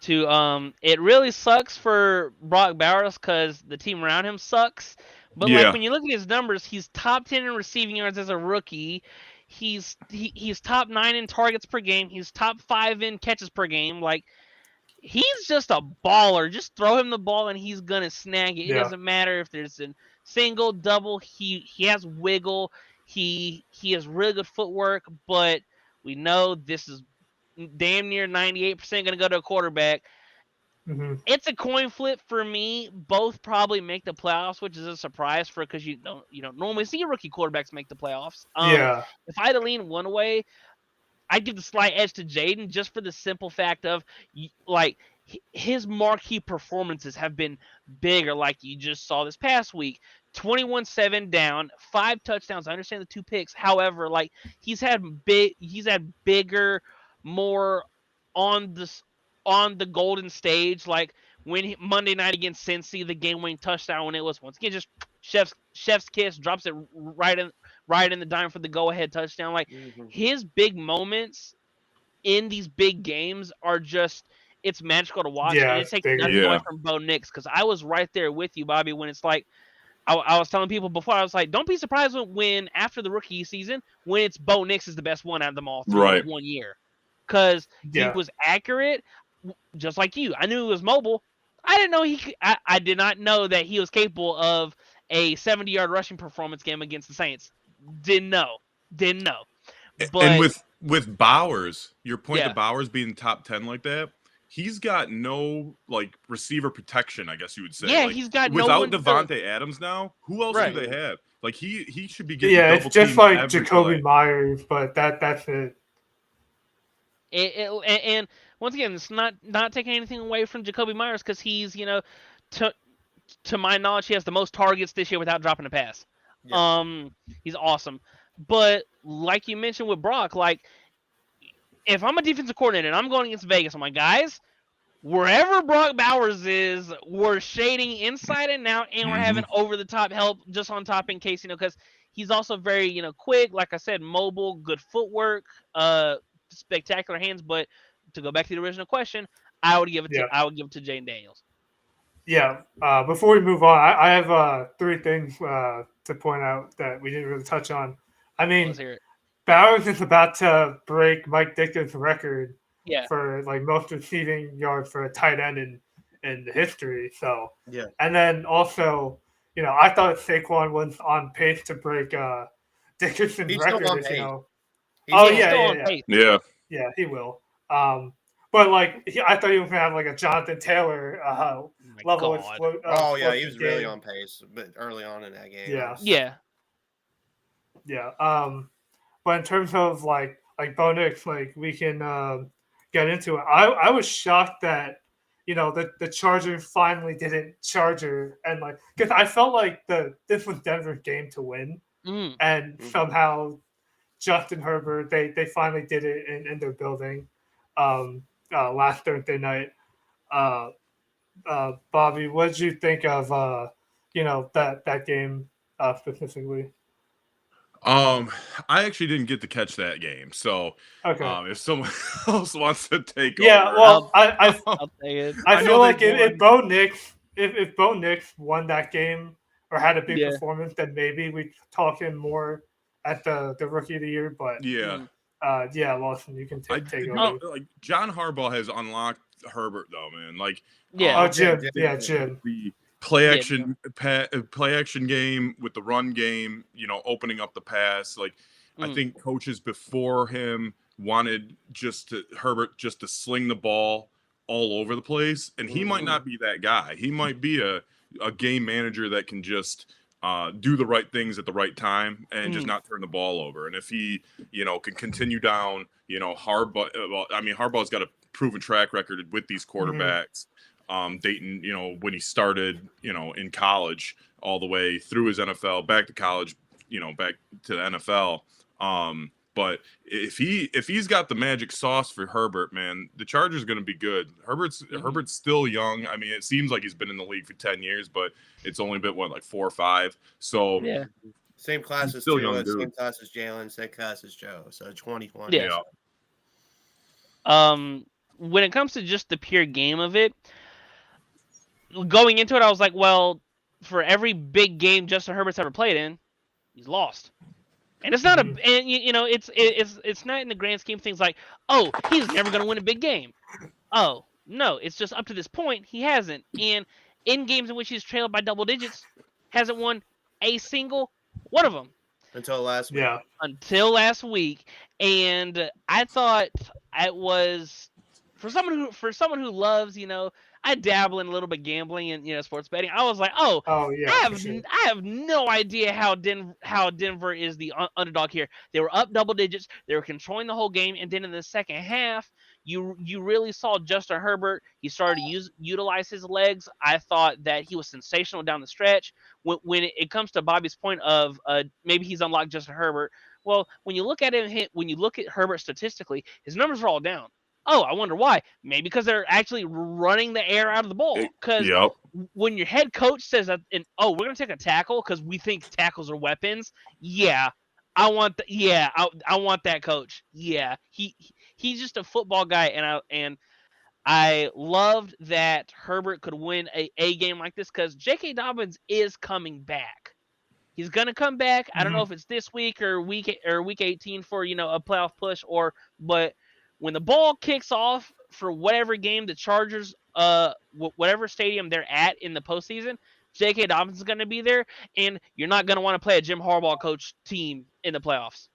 It really sucks for Brock Bowers because the team around him sucks. But like when you look at his numbers, he's top 10 in receiving yards as a rookie. He's top 9 in targets per game. He's top 5 in catches per game. Like, he's just a baller. Just throw him the ball and he's gonna snag it. It doesn't matter if there's a single, double. He has wiggle. He has really good footwork. But we know this is damn near 98% going to go to a quarterback. It's a coin flip for me. Both probably make the playoffs, which is a surprise because you don't normally see rookie quarterbacks make the playoffs. If I had to lean one way, I'd give the slight edge to Jaden just for the simple fact of like his marquee performances have been bigger, like you just saw this past week. 21-7 down, 5 touchdowns. I understand the 2 picks. However, like he's had bigger, more on the golden stage. Like when Monday night against Cincy, the game-winning touchdown when it was once again just chef's kiss, drops it right in the dime for the go-ahead touchdown. Like his big moments in these big games are just, it's magical to watch, and it takes nothing away from Bo Nix, because I was right there with you, Bobby, when it's like, I was telling people before, I was like, don't be surprised when after the rookie season, when it's Bo Nix is the best one out of them all three in 1 year. Because he was accurate, just like you. I knew he was mobile. I didn't know I did not know that he was capable of a 70-yard rushing performance game against the Saints. Didn't know. But, and with Bowers, your point to Bowers being top 10 like that, he's got no like receiver protection, I guess you would say. Yeah, like, he's got without no one Devontae Adams now. Who else do they have? Like he should be getting it's just like Jacoby play. Myers, but that's it. And once again, it's not taking anything away from Jacoby Myers because he's to my knowledge, he has the most targets this year without dropping a pass. He's awesome. But like you mentioned with Brock, like if I'm a defensive coordinator and I'm going against Vegas, I'm like, guys, wherever Brock Bowers is, we're shading inside and out, and we're having over the top help just on top in case, because he's also very, quick, like I said, mobile, good footwork, spectacular hands. But to go back to the original question, I would give it to Jaden Daniels. Yeah. Before we move on, I have 3 things to point out that we didn't really touch on. I mean, Let's hear it. Bowers is about to break Mike Dicker's record for like most receiving yards for a tight end in history. So and then also, I thought Saquon was on pace to break Dickerson's record. Yeah, he will. But like I thought he was gonna have like a Jonathan Taylor level. He was really on pace, but early on in that game. But in terms of like Bo Nix, like we can get into it. I was shocked that the Chargers finally didn't Charger, and like because I felt like this was Denver's game to win, and somehow Justin Herbert they finally did it in their building last Thursday night. Bobby, what did you think of that game specifically? I actually didn't get to catch that game, so if someone else wants to take over, well, I feel like if Bo Nix won that game or had a big performance, then maybe we talk him more at the Rookie of the Year. But Lawson, you can take over. Like John Harbaugh has unlocked Herbert, though, man. Like Jim. The play action game with the run game, opening up the pass. Like I think coaches before him wanted Herbert just to sling the ball all over the place, and he might not be that guy. He might be a game manager that can just do the right things at the right time and just not turn the ball over. And if he, can continue down, Harbaugh. Harbaugh's got a proven track record with these quarterbacks. Dayton, when he started, in college, all the way through his NFL, back to college, back to the NFL. But if he's got the magic sauce for Herbert, man, the Chargers are going to be good. Herbert's still young. I mean, it seems like he's been in the league for 10 years, but it's only been like 4 or 5. So Yeah. Same class as still young Tua, dude. same class as Jalen, same class as Joe. So 2020. Yeah. When it comes to just the pure game of it, going into it, I was like, well, for every big game Justin Herbert's ever played in, he's lost. And it's not Mhm. and you know, it's not in the grand scheme of things like, oh, he's never going to win a big game. Oh, no, it's just up to this point he hasn't. And in games in which he's trailed by double digits, hasn't won a single one of them Until last week. Yeah. until last week. And I thought it was for someone who loves, I dabble in a little bit gambling and sports betting. I was like, oh, Oh yeah. I For sure. have no idea how Denver is the underdog here. They were up double digits. They were controlling the whole game, and then in the second half, you really saw Justin Herbert. He started to utilize his legs. I thought that he was sensational down the stretch. When it comes to Bobby's point of maybe he's unlocked Justin Herbert. Well, when you look at him, when you look at Herbert statistically, his numbers are all down. Oh, I wonder why. Maybe because they're actually running the air out of the ball. Because Yep. when your head coach says that, we're gonna take a tackle because we think tackles are weapons. Yeah, I want I want that coach. Yeah, he's just a football guy, and I loved that Herbert could win a game like this because J.K. Dobbins is coming back. He's gonna come back. I don't know if it's this week or week 18 for a playoff push but when the ball kicks off for whatever game the Chargers whatever stadium they're at in the postseason, J.K. Dobbins is gonna be there, and you're not gonna want to play a Jim Harbaugh coach team in the playoffs.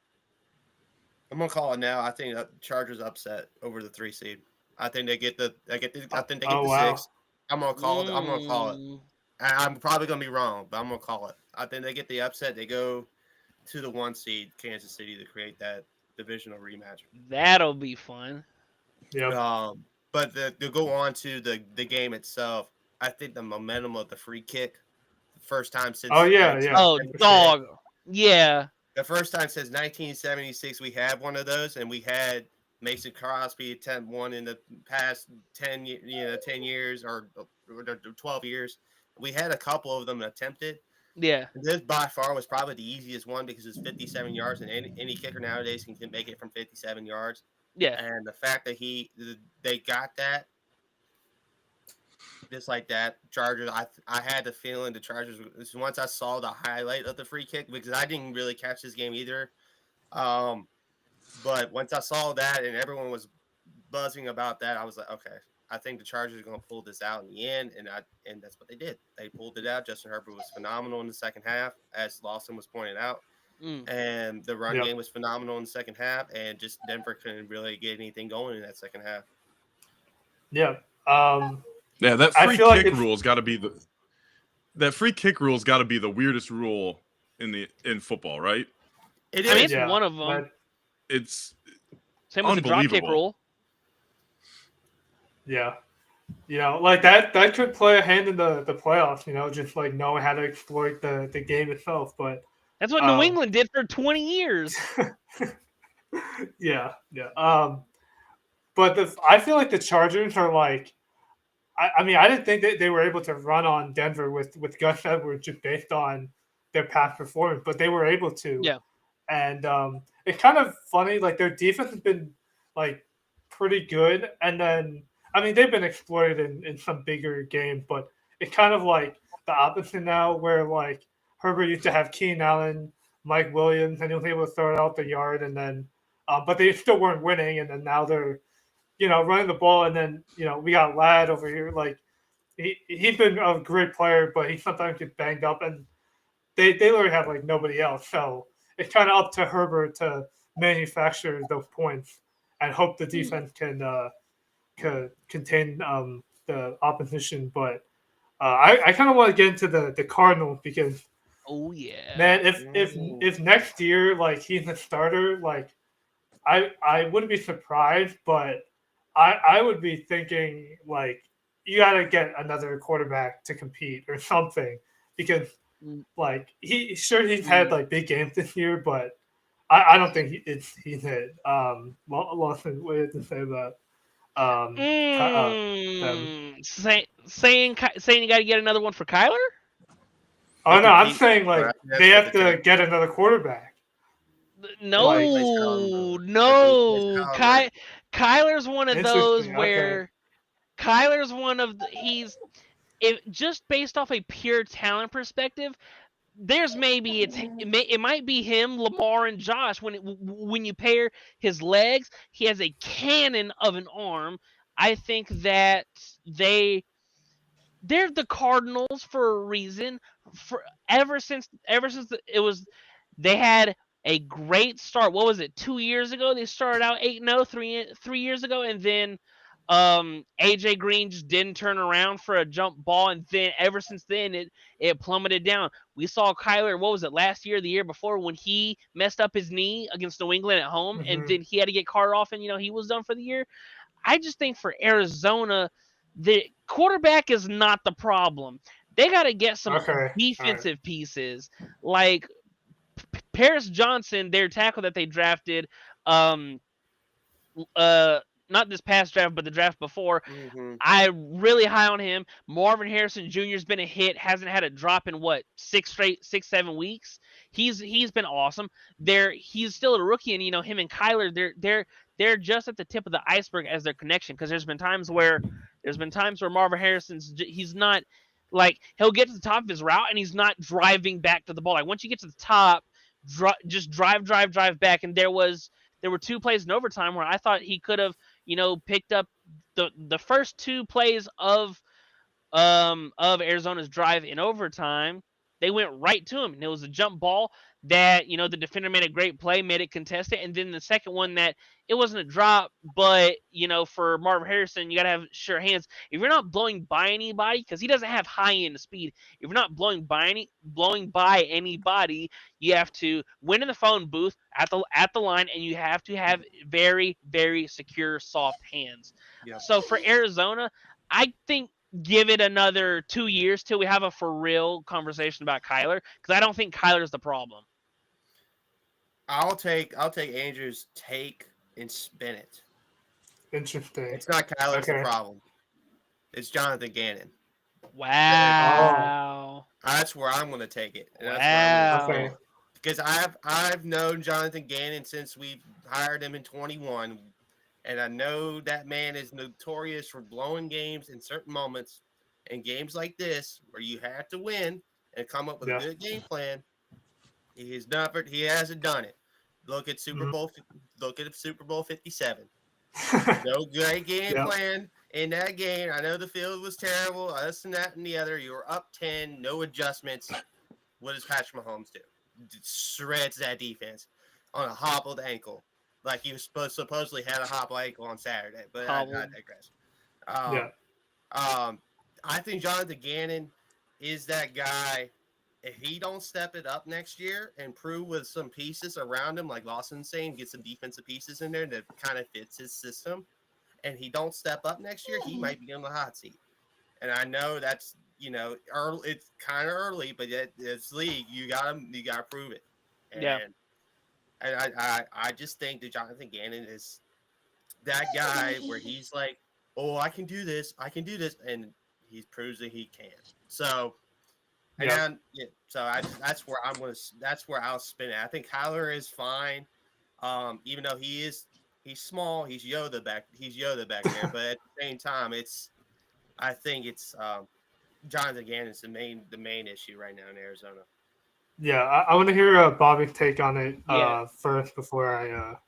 I'm gonna call it now. I think Chargers upset over the 3 seed. I think they get the. I think they get Oh, the wow. 6. I'm gonna call it. I'm gonna call it. Mm, I'm probably gonna be wrong, but I'm gonna call it. I think they get the upset. They go to the 1 seed, Kansas City, to create that divisional rematch. That'll be fun. Yeah. But to go on to the game itself, I think the momentum of the free kick, the first time since Oh yeah. Yeah. Oh, for sure. dog. Yeah. the first time since 1976 we had one of those, and we had Mason Crosby attempt one in the past 10 years or 12 years. We had a couple of them attempted. Yeah. This by far was probably the easiest one because it's 57 yards, and any kicker nowadays can make it from 57 yards. Yeah. And the fact that they got that just like that, Chargers. I had the feeling the Chargers. Once I saw the highlight of the free kick, because I didn't really catch this game either. But once I saw that and everyone was buzzing about that, I was like, okay, I think the Chargers are going to pull this out in the end, and that's what they did. They pulled it out. Justin Herbert was phenomenal in the second half, as Lawson was pointing out, and the run game was phenomenal in the second half, and just Denver couldn't really get anything going in that second half. Yeah. Yeah, that I free feel like kick rule's got to be that free kick rule's got to be the weirdest rule in football, right? It I mean, is. it's one of them. But, It's Same with the drop kick unbelievable. rule. yeah. Like that could play a hand in the playoffs, just like knowing how to exploit the game itself. But That's what New England did for 20 years. yeah. But I feel like the Chargers are like, I mean, I didn't think that they were able to run on Denver with Gus Edwards just based on their past performance, but they were able to. Yeah. And it's kind of funny, like their defense has been like pretty good, and then I mean they've been exploited in some bigger games, but it's kind of like the opposite now, where like Herbert used to have Keenan Allen, Mike Williams, and he was able to throw it out the yard, and then but they still weren't winning, and then now they're running the ball, and then we got Ladd over here, like he's been a great player, but he sometimes gets banged up, and they literally have like nobody else, so it's kind of up to Herbert to manufacture those points and hope the defense can contain the opposition. But I kind of want to get into the Cardinals because, oh yeah, man, if next year like he's a starter, like I wouldn't be surprised, but I would be thinking like you got to get another quarterback to compete or something because like he's had like big games this year, but I don't think he's hit. Lawson, what did you say about them? Saying you got to get another one for Kyler? Oh To no, I'm compete, saying but I like think that's they what have the to team. get another quarterback. They Like replaced Kyler Murray. They replaced No. Kyler Murray. Kyler's one of those interesting. Okay. where Kyler's one of he's if just based off a pure talent perspective, there's maybe it might be him, Lamar, and Josh. When you pair his legs, he has a cannon of an arm. I think that they're the Cardinals for a reason. For ever since it was they had a great start. What was it? 2 years ago they started out 8-0. 3 years ago, and then AJ Green just didn't turn around for a jump ball, and then ever since then it plummeted down. We saw Kyler. What was it? Last year, the year before, when he messed up his knee against New England at home, and Mm-hmm. then he had to get carted off, and he was done for the year. I just think for Arizona, the quarterback is not the problem. They got to get some Okay. All right. defensive pieces like Paris Johnson, their tackle that they drafted. Um, Not this past draft, but the draft before. Mm-hmm. I'm really high on him. Marvin Harrison Jr. has been a hit. Hasn't had a drop in what 6-7 weeks. He's been awesome. He's still a rookie, and him and Kyler, they're just at the tip of the iceberg as their connection. Because there's been times where Marvin he's not like he'll get to the top of his route and he's not driving back to the ball. Like once you get to the top, just drive back. And there were 2 plays in overtime where I thought he could have picked up the first 2 plays of Arizona's drive in overtime. They went right to him, and it was a jump ball that the defender made a great play, made it contested, and then the second one that it wasn't a drop, but for Marvin Harrison, you gotta have sure hands. If you're not blowing by anybody, because he doesn't have high end speed, if you're not blowing by anybody, you have to win in the phone booth at the line, and you have to have very very secure soft hands. Yep. So for Arizona, I think give it another 2 years till we have a for real conversation about Kyler, because I don't think Kyler's the problem. I'll take Andrew's take and spin it. Interesting. It's not Kyler's the Okay. problem. It's Jonathan Gannon. Wow. That's where I'm going to take it. And that's Wow. where I'm gonna because I've known Jonathan Gannon since we hired him in 21, and I know that man is notorious for blowing games in certain moments. And games like this, where you have to win and come up with Yeah. a good game plan, he hasn't done it. Look at Super Mhm. Bowl. Look at Super Bowl 57. No great game Yep. plan in that game. I know the field was terrible. This and that and the other. You were up 10, no adjustments. What does Patrick Mahomes do? Shreds that defense on a hobbled ankle, like he was supposedly had a hobbled ankle on Saturday. But I digress. Yeah. I think Jonathan Gannon is that guy. If he don't step it up next year and prove with some pieces around him, like Lawson's saying, get some defensive pieces in there that kind of fits his system, and he don't step up next year, he might be on the hot seat. And I know that's early. It's kind of early, but it's league. You gotta prove it. And, Yeah. and I just think that Jonathan Gannon is that guy where he's like, oh, I can do this, and he proves that he can. So. Yeah. And that's where I'll spin it. I think Kyler is fine. Even though he's small, he's Yoda back there. But at the same time, I think it's Jonathan Gannon's the main issue right now in Arizona. Yeah. I want to hear Bobby's take on it Yeah. first before I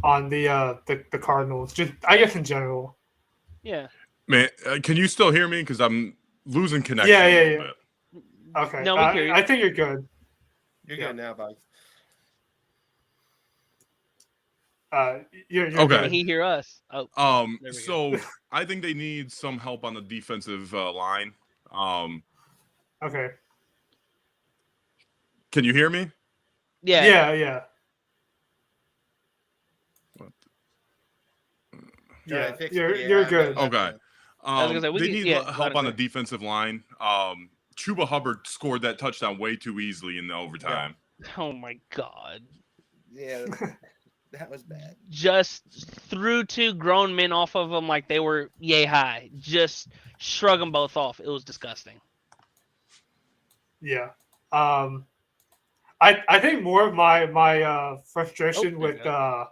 on the Cardinals. Just I guess in general. Yeah. Man, can you still hear me? Because I'm losing connection Yeah. a little bit. Okay. No, we hear you. I think you're good. You're Yeah. good now, buddy. You're Okay. Can good. he hear us? Oh. There we So I think they need some help on the defensive line. Okay. Can you hear me? Yeah. Yeah. Yeah. You're good. Okay. I was gonna say, we they can- need yeah, help go on the ahead. defensive line. Chuba Hubbard scored that touchdown way too easily in the overtime. Oh my God. Yeah, that was bad. Just threw 2 grown men off of them like they were yay high. Just shrug them both off. It was disgusting. Yeah. I think more of my frustration Oh, there with you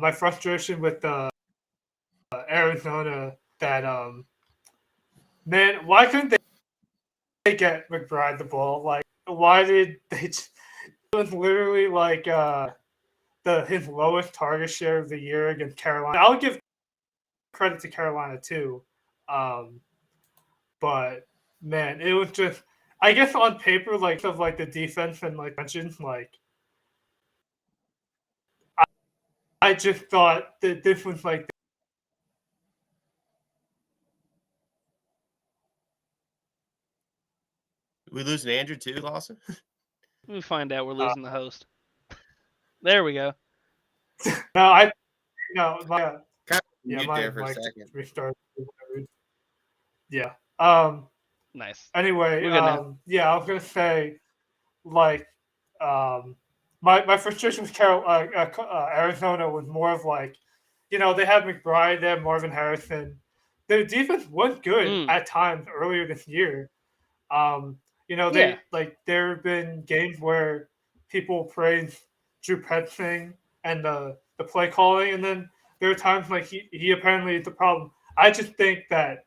my frustration with Arizona that man, why couldn't they get McBride the ball? Like, why did they? It was literally like his lowest target share of the year against Carolina. I'll give credit to Carolina too, but man, it was just. I guess on paper, like of like the defense and like mentioned, like I just thought that this was like We losing Andrew too, Lawson? Let me find out we're losing the host. There we go. no, my Kind of yeah, mute my there for a mic second. just restarted. Yeah. Nice. Anyway, We're good now. yeah, I was gonna say, like, my frustration with Arizona was more of like, they had McBride, they had Marvin Harrison. Their defense was good at times earlier this year. Yeah. There have been games where people praise Drew Petzing and the play calling, and then there are times like he apparently is the problem. I just think that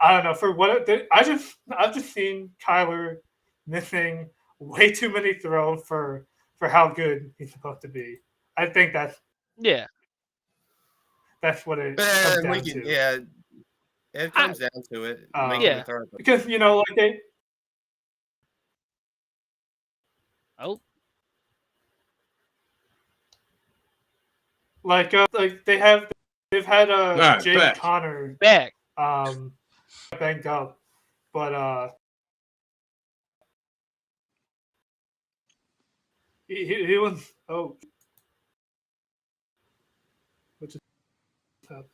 I don't know for what I've just seen Kyler missing way too many throws for how good he's supposed to be. I think Yeah. that's what it comes But down we can, to. yeah, it comes down to it. Making Yeah. the throw. Because like they Oh, like they've had Jake back. Connor back. banged up, but he was which is all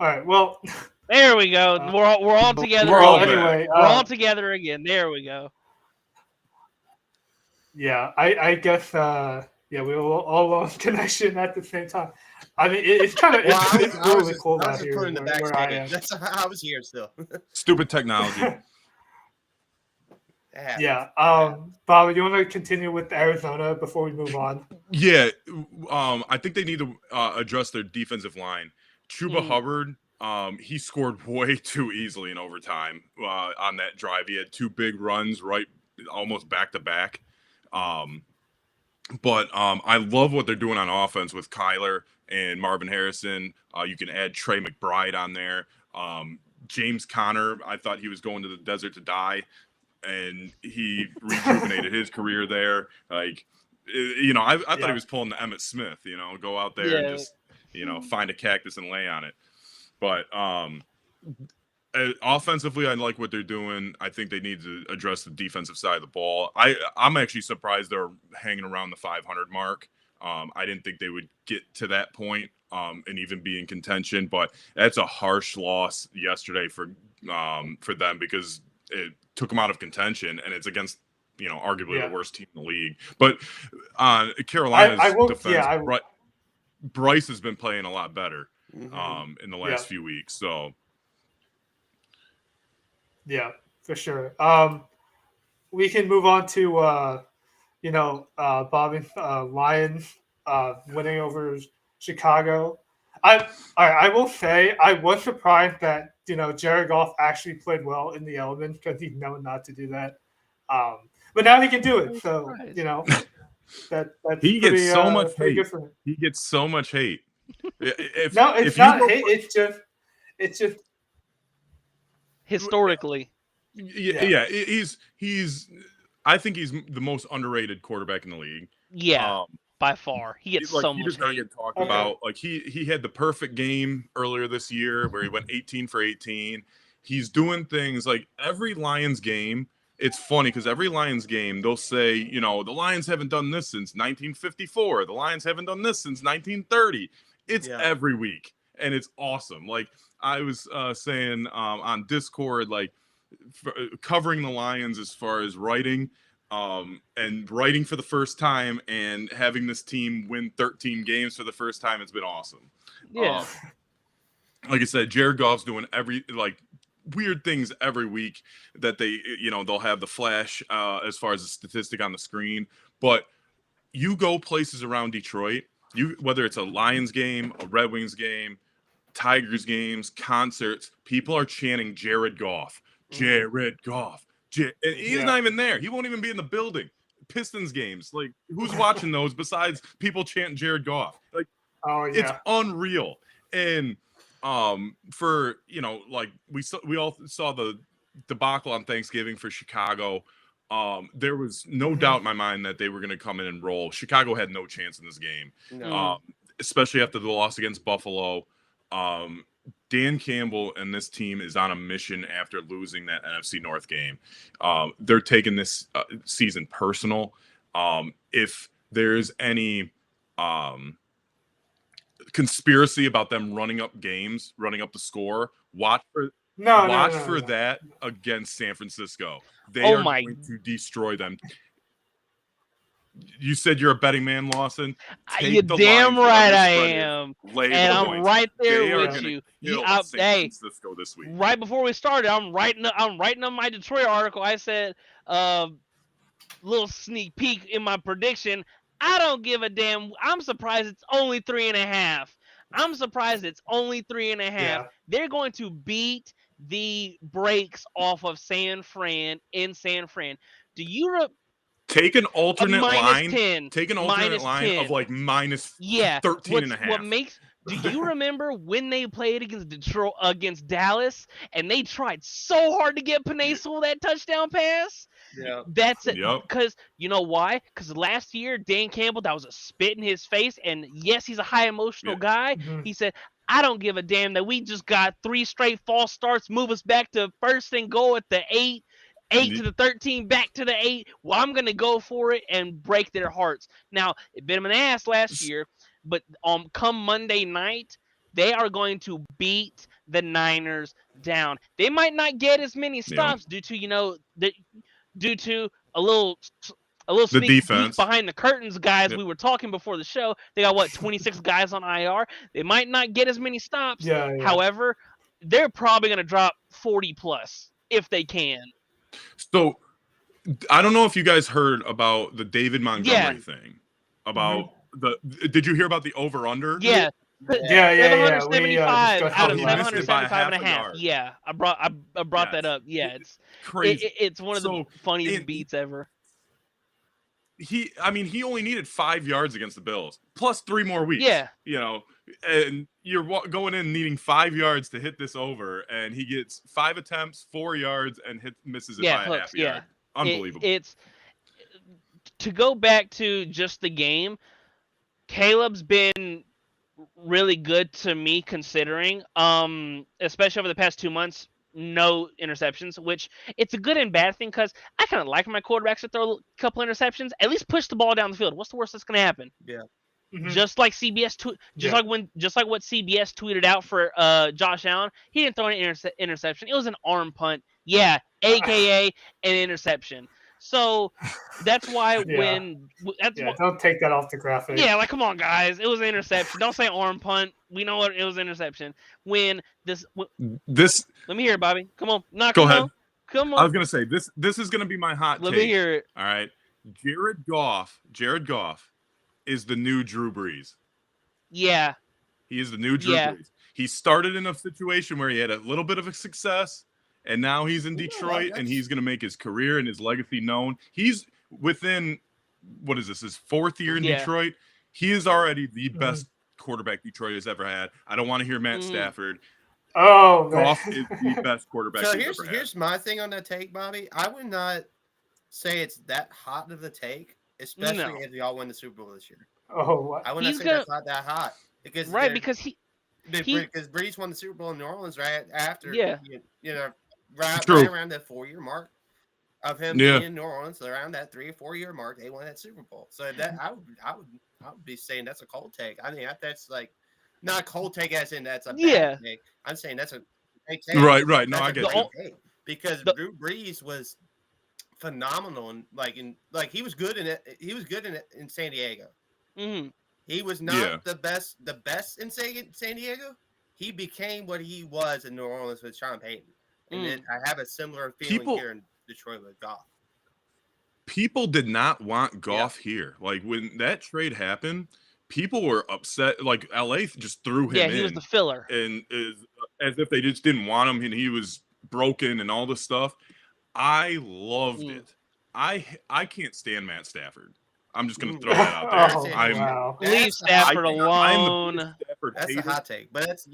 right. Well, There we go. We're all together. We're all again. back. anyway, We're all together again. There we go. yeah, I guess yeah, we all lost connection at the same time. I mean, it's kind of Well, it's really cold I out was just here put in the where I am. backstage. That's how I was here still. Stupid technology. Yeah. Bob, you want to continue with Arizona before we move on? Yeah, I think they need to address their defensive line. Chuba Hubbard, he scored way too easily in overtime on that drive. He had 2 big runs right almost back to back. But I love what they're doing on offense with Kyler and Marvin Harrison. You can add Trey McBride on there. James Conner, I thought he was going to the desert to die, and he rejuvenated his career there. Like, I thought he was pulling the Emmitt Smith, go out there and just, find a cactus and lay on it. But offensively, I like what they're doing. I think they need to address the defensive side of the ball. I'm actually surprised they're hanging around the 500 mark. I didn't think they would get to that point and even be in contention, but that's a harsh loss yesterday for them because it took them out of contention, and it's against arguably the worst team in the league. But Carolina's defense, Bryce has been playing a lot better in the last few weeks. So. Yeah, for sure. We can move on to Bobby Lions winning over Chicago. I will say I was surprised that Jared Goff actually played well in the elements because he's known not to do that. But now he can do it, so that's he pretty, gets so much hate. good for him. He gets so much hate. It's not hate. It's just historically. Yeah. He's. I think he's the most underrated quarterback in the league. Yeah, by far. He gets so much hate. Get talked about. Like he had the perfect game earlier this year where he went 18 for 18. He's doing things like every Lions game. It's funny because every Lions game they'll say, the Lions haven't done this since 1954. The Lions haven't done this since 1930. It's every week, and it's awesome. Like I was saying on Discord, like covering the Lions as far as writing. And writing for the first time and having this team win 13 games for the first time, it's been awesome. Yeah. Like I said, Jared Goff's doing weird things every week that they'll have the flash as far as the statistic on the screen. But you go places around Detroit, whether it's a Lions game, a Red Wings game, Tigers games, concerts, people are chanting Jared Goff, Jared Goff. And he's not even there. He won't even be in the building. Pistons games, like who's watching those besides people chanting Jared Goff? Like, it's unreal. And for we all saw the debacle on Thanksgiving for Chicago. There was no doubt in my mind that they were going to come in and roll. Chicago had no chance in this game, especially after the loss against Buffalo. Dan Campbell and this team is on a mission after losing that NFC North game. They're taking this season personal. If there's any conspiracy about them running up the score, watch for that against San Francisco. They are going to destroy them. You said you're a betting man, Lawson. You're damn right I am. And I'm right there with you. San Francisco this week. Right before we started, I'm writing up my Detroit article. I said, little sneak peek in my prediction. I don't give a damn. I'm surprised it's only 3.5. I'm surprised it's only 3.5. Yeah. They're going to beat the brakes off of San Fran in San Fran. Do you take an alternate line? 10, take an alternate line 10. Of like minus 13.5. What makes? Do you remember when they played against Dallas and they tried so hard to get Penei Sewell that touchdown pass? Yeah, that's it. Because you know why? Because last year Dan Campbell, that was a spit in his face, and yes, he's a high emotional guy. He said, "I don't give a damn that we just got 3 straight false starts, move us back to first and goal at the 8 to the 13, back to the 8. Well, I'm gonna go for it and break their hearts." Now it bit them in the ass last year, but come Monday night, they are going to beat the Niners down. They might not get as many stops due to a little sneak defense behind the curtains, guys. We were talking before the show. They got 26 guys on IR. They might not get as many stops. However, they're probably going to drop 40 plus if they can. So I don't know if you guys heard about the David Montgomery thing. About did you hear about the over under? Yeah. Yeah. 775 out of he missed it by 775 and a half. yard. Yeah, I brought that up. Yeah, it's crazy. It's one of the funniest beats ever. He only needed 5 yards against the Bills, plus 3 more weeks. Yeah, and you're going in needing 5 yards to hit this over, and he gets 5 attempts, 4 yards, and misses it by a half yard. Unbelievable. It's to go back to just the game. Caleb's been really good to me, considering, especially over the past 2 months. No interceptions, which it's a good and bad thing because I kind of like my quarterbacks to throw a couple interceptions. At least push the ball down the field. What's the worst that's going to happen? Yeah. Just like CBS, like what CBS tweeted out for Josh Allen, he didn't throw an interception. It was an arm punt. Yeah, aka an interception. So that's why don't take that off the graphic. Yeah, come on, guys, it was an interception. Don't say arm punt. We know it was an interception. Let me hear it, Bobby. Come on, go ahead. Come on. I was gonna say this is gonna be my hot take. Let me hear it. All right, Jared Goff is the new Drew Brees. Yeah, he is the new Drew Brees. He started in a situation where he had a little bit of a success. And now he's in Detroit, and he's going to make his career and his legacy known. He's within, his 4th year in Detroit. He is already the best quarterback Detroit has ever had. I don't want to hear Matt Stafford. Oh, Goff is the best quarterback so he's ever had. Here's my thing on that take, Bobby. I would not say it's that hot of a take, especially if y'all win the Super Bowl this year. Oh, what? I would not say that's not that hot. Because Brees won the Super Bowl in New Orleans right after, right around that 4-year mark of him being in New Orleans, around that 3 or 4 year mark, they won that Super Bowl. So that I would be saying that's a cold take. I mean, that's like not a cold take as in that's a bad take. I'm saying that's a great take. Right. No, I get you. because Drew Brees was phenomenal and he was good in it. He was good in San Diego. Mm-hmm. He was not the best in San Diego. He became what he was in New Orleans with Sean Payton. And then I have a similar feeling here in Detroit with Goff. People did not want Goff here. Like when that trade happened, people were upset. Like LA just threw him in. Yeah, he was the filler. And as if they just didn't want him and he was broken and all this stuff. I loved it. I can't stand Matt Stafford. I'm just going to throw that out there. Wow. Leave Stafford alone. That's a hot take, but that's,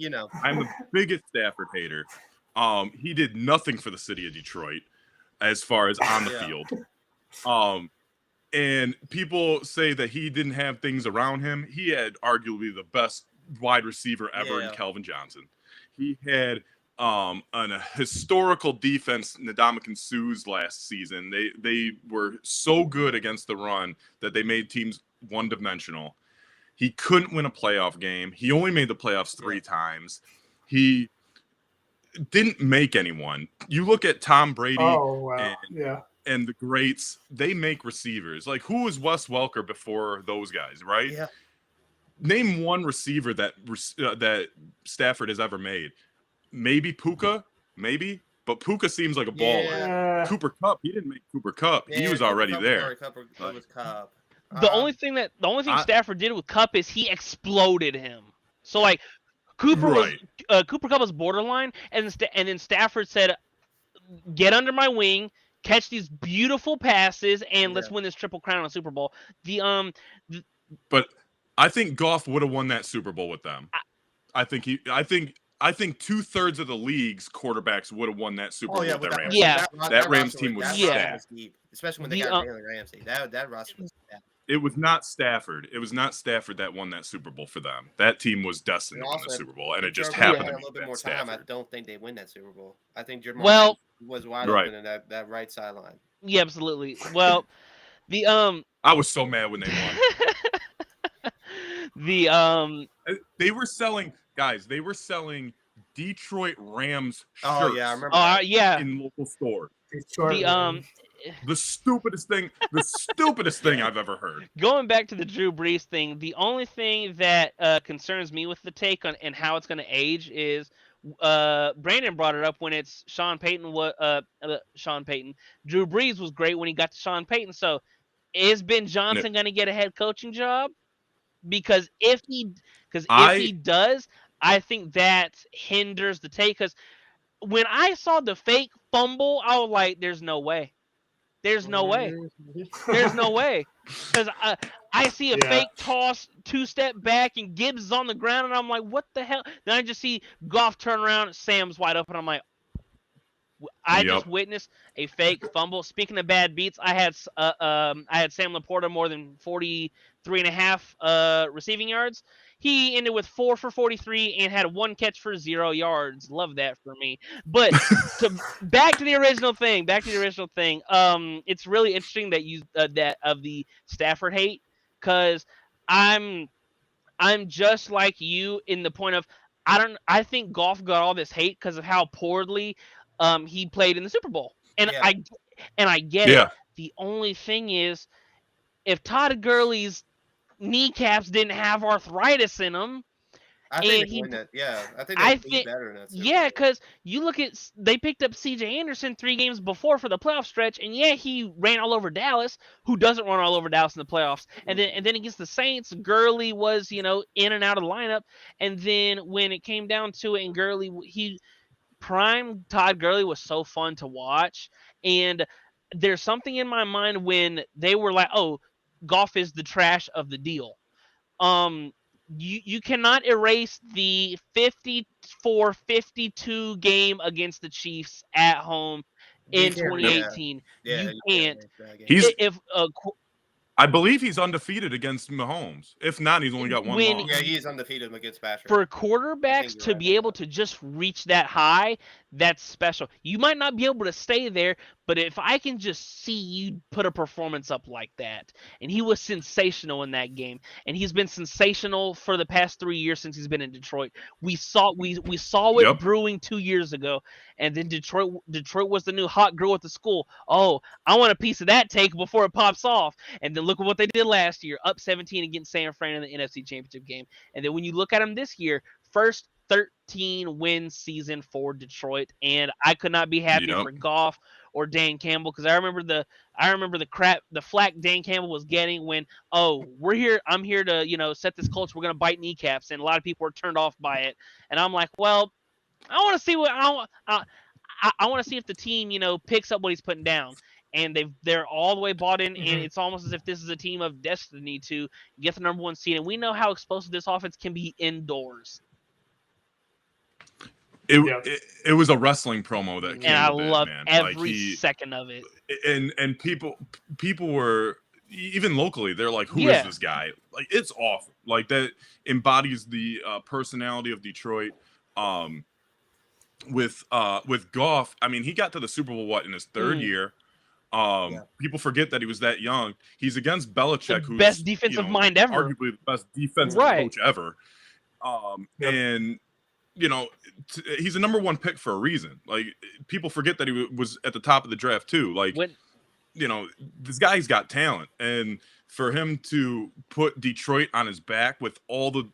I'm the biggest Stafford hater. He did nothing for the city of Detroit as far as on the field. And people say that he didn't have things around him. He had arguably the best wide receiver ever in Calvin Johnson. He had a historical defense, Ndamukong Suh's last season. They were so good against the run that they made teams one-dimensional. He couldn't win a playoff game. He only made the playoffs 3 times. He didn't make anyone. You look at Tom Brady and the greats, they make receivers. Like, who was Wes Welker before those guys, right? Yeah. Name one receiver that Stafford has ever made. Maybe Puka, but Puka seems like a baller. Yeah. Cooper Kupp, he didn't make Cooper Kupp. He was already there. Was Kupp. The only thing Stafford did with Kupp is he exploded him. So like Cooper Kupp was borderline, and then Stafford said, "Get under my wing, catch these beautiful passes, and let's win this Triple Crown in a Super Bowl." But I think Goff would have won that Super Bowl with them. I think 2/3 of the league's quarterbacks would have won that Super Bowl with that Rams. Yeah, that Rams team was stacked, especially when they got Jalen Ramsey. That roster was stacked. It was not Stafford. It was not Stafford that won that Super Bowl for them. That team was destined to win the Super Bowl, and it just happened to be a little bit more Stafford. time. I don't think they win that Super Bowl. I think Jamal was wide open in that right sideline. Yeah, absolutely. Well, I was so mad when they won. They were selling Detroit Rams shirts. Oh yeah, I remember. In local stores. The stupidest thing I've ever heard. Going back to the Drew Brees thing, the only thing that concerns me with the take on and how it's going to age is Brandon brought it up when it's Sean Payton. Drew Brees was great when he got to Sean Payton. So is Ben Johnson going to get a head coaching job? Because if he does, I think that hinders the take. Because when I saw the fake fumble, I was like, "There's no way." There's no way. There's no way. Because I see a fake toss, 2-step back, and Gibbs is on the ground, and I'm like, what the hell? Then I just see Goff turn around, Sam's wide open. I'm like, I just witnessed a fake fumble. Speaking of bad beats, I had Sam Laporta more than 43.5 receiving yards. He ended with 4 for 43 and had 1 catch for 0 yards. Love that for me. But back to the original thing. It's really interesting that you that of the Stafford hate, because I'm just like you in the point of I think Goff got all this hate because of how poorly he played in the Super Bowl, and I get it. The only thing is, if Todd Gurley's kneecaps didn't have arthritis in them, I think they be better in that. Yeah, because you look at, they picked up C.J. Anderson 3 games before for the playoff stretch, and he ran all over Dallas. Who doesn't run all over Dallas in the playoffs? And then against the Saints, Gurley was in and out of the lineup. And then when it came down to it, and prime Todd Gurley was so fun to watch. And there's something in my mind when they were like, "Oh, Goff is the trash of the deal." You cannot erase the 54-52 game against the Chiefs at home in 2018. You can't. I believe he's undefeated against Mahomes. If not, he's only got one loss. Yeah, he's undefeated against Patrick. For quarterbacks to be able to just reach that high, that's special. You might not be able to stay there, but if I can just see you put a performance up like that, and he was sensational in that game, and he's been sensational for the past 3 years since he's been in Detroit. We saw it Yep. brewing 2 years ago, and then Detroit was the new hot girl at the school. Oh, I want a piece of that take before it pops off. And then look at what they did last year, up 17 against San Fran in the NFC Championship game. And then when you look at them this year, first 13 win season for Detroit, and I could not be happier Yep. for Goff or Dan Campbell, because I remember the flack Dan Campbell was getting when, oh, I'm here to set this culture, we're gonna bite kneecaps, and a lot of people were turned off by it, and I'm like, well, I want to see what I want to see if the team picks up what he's putting down. And they're all the way bought in, and it's almost as if this is a team of destiny to get the number 1 seed. And we know how explosive this offense can be indoors. It was a wrestling promo that And I Campbell did, loved man. every second of it. And people were, even locally, they're like, who is this guy? Like, it's awful. Like, that embodies the personality of Detroit. With Goff, I mean, he got to the Super Bowl in his third year. People forget that he was that young. He's against Belichick, who's best defensive mind ever, arguably the best defensive coach ever. And he's a number 1 pick for a reason. Like, people forget that he was at the top of the draft too. Like, this guy's got talent, and for him to put Detroit on his back with all the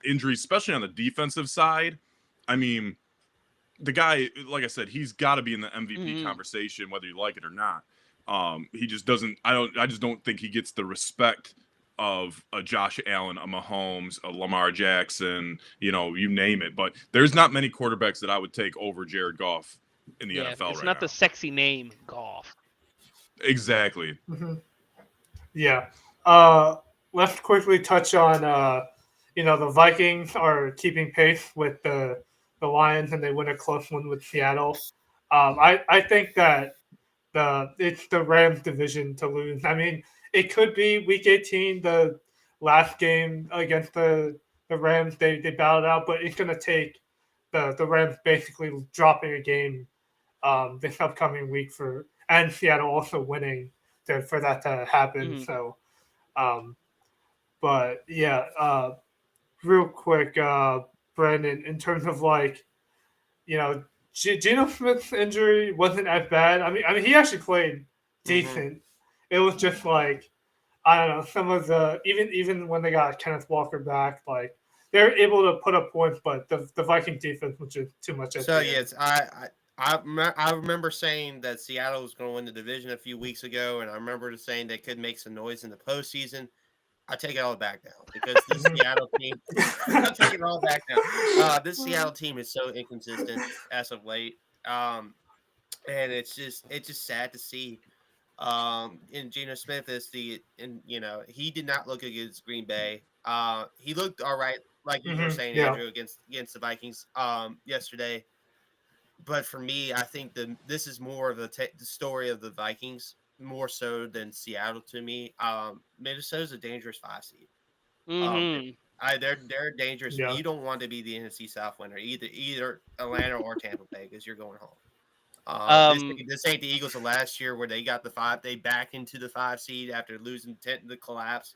injuries, especially on the defensive side, I mean, the guy, like I said, he's got to be in the MVP conversation, whether you like it or not. He just doesn't. I just don't think he gets the respect of a Josh Allen, a Mahomes, a Lamar Jackson, you name it. But there's not many quarterbacks that I would take over Jared Goff in the NFL right now. It's not the sexy name, Goff. Exactly. Yeah. Let's quickly touch on, the Vikings are keeping pace with the Lions, and they win a close one with Seattle. I think that it's the Rams division to lose. I mean, it could be Week 18, the last game against the Rams. They battled out, but it's going to take the Rams basically dropping a game this upcoming week and Seattle also winning for that to happen. So, but yeah, real quick, Brandon, in terms of Geno Smith's injury wasn't as bad. I mean, he actually played decent. It was just I don't know, some of the even when they got Kenneth Walker back, they're able to put up points, but the Viking defense was just too much. So yes, I remember saying that Seattle was going to win the division a few weeks ago, and I remember saying they could make some noise in the postseason. I take it all back now because this Seattle team. I take it all back now. This Seattle team is so inconsistent as of late, and it's just sad to see. And Geno Smith he did not look against Green Bay. He looked all right, like you were saying, Andrew, against the Vikings yesterday. But for me, I think this is more of the story of the Vikings more so than Seattle to me. Minnesota's a dangerous 5 seed. They're dangerous. Yeah. You don't want to be the NFC South winner, either Atlanta or Tampa Bay, because you're going home. This ain't the Eagles of last year where they got the 5. They back into the 5 seed after losing 10 the collapse.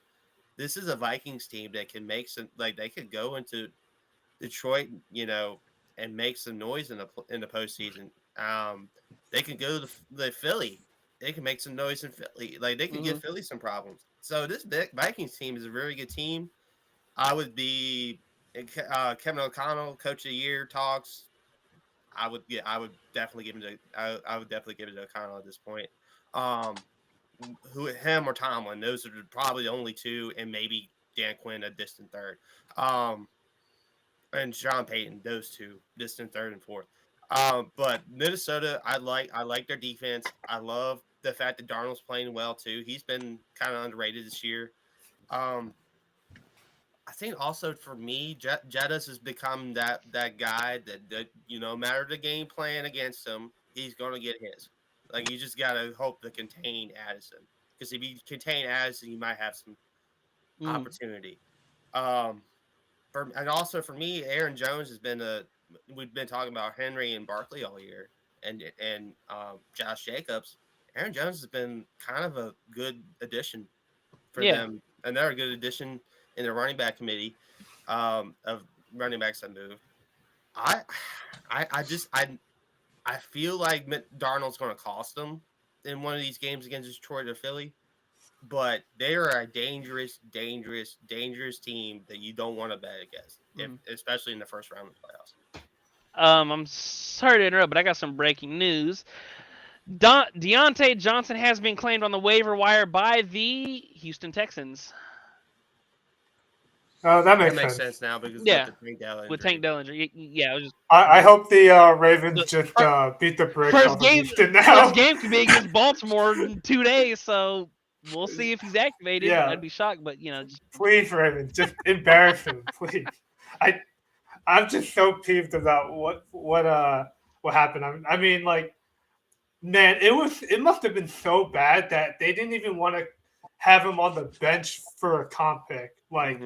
This is a Vikings team that can make some they could go into Detroit, and make some noise in the postseason. They can go to the Philly. They can make some noise in Philly. They can give Philly some problems. So this Vikings team is a very good team. I would be Kevin O'Connell, Coach of the Year talks. I would definitely give him I would definitely give it to O'Connell at this point. Him or Tomlin? Those are probably the only two, and maybe Dan Quinn a distant third. And Sean Payton, those two, distant third and fourth. But Minnesota, I like their defense. I love the fact that Darnold's playing well too. He's been kind of underrated this year. I think also for me, Jettis has become that guy that no matter the game plan against him, he's going to get his. You just got to hope to contain Addison, because if you contain Addison, you might have some opportunity. And also for me, Aaron Jones has been we've been talking about Henry and Barkley all year, and Josh Jacobs. Aaron Jones has been kind of a good addition for Yeah. them, and they're a good addition in the running back committee of running backs that move. I feel like Darnold's going to cost them in one of these games against Detroit or Philly, but they are a dangerous, dangerous, dangerous team that you don't want to bet against, especially in the first round of the playoffs. I'm sorry to interrupt, but I got some breaking news. Deontay Johnson has been claimed on the waiver wire by the Houston Texans. That makes, That makes sense. sense now because Yeah. of the Tank Dell injury. With Tank Dellinger. Yeah, it was just I hope the Ravens just beat the brakes off of Houston now. First game could be against Baltimore in 2 days, so we'll see if he's activated. Yeah. I'd be shocked, but just Please, Ravens, just embarrass him, please. I'm just so peeved about what happened. I mean, like, man, it must have been so bad that they didn't even want to have him on the bench for a comp pick. Like,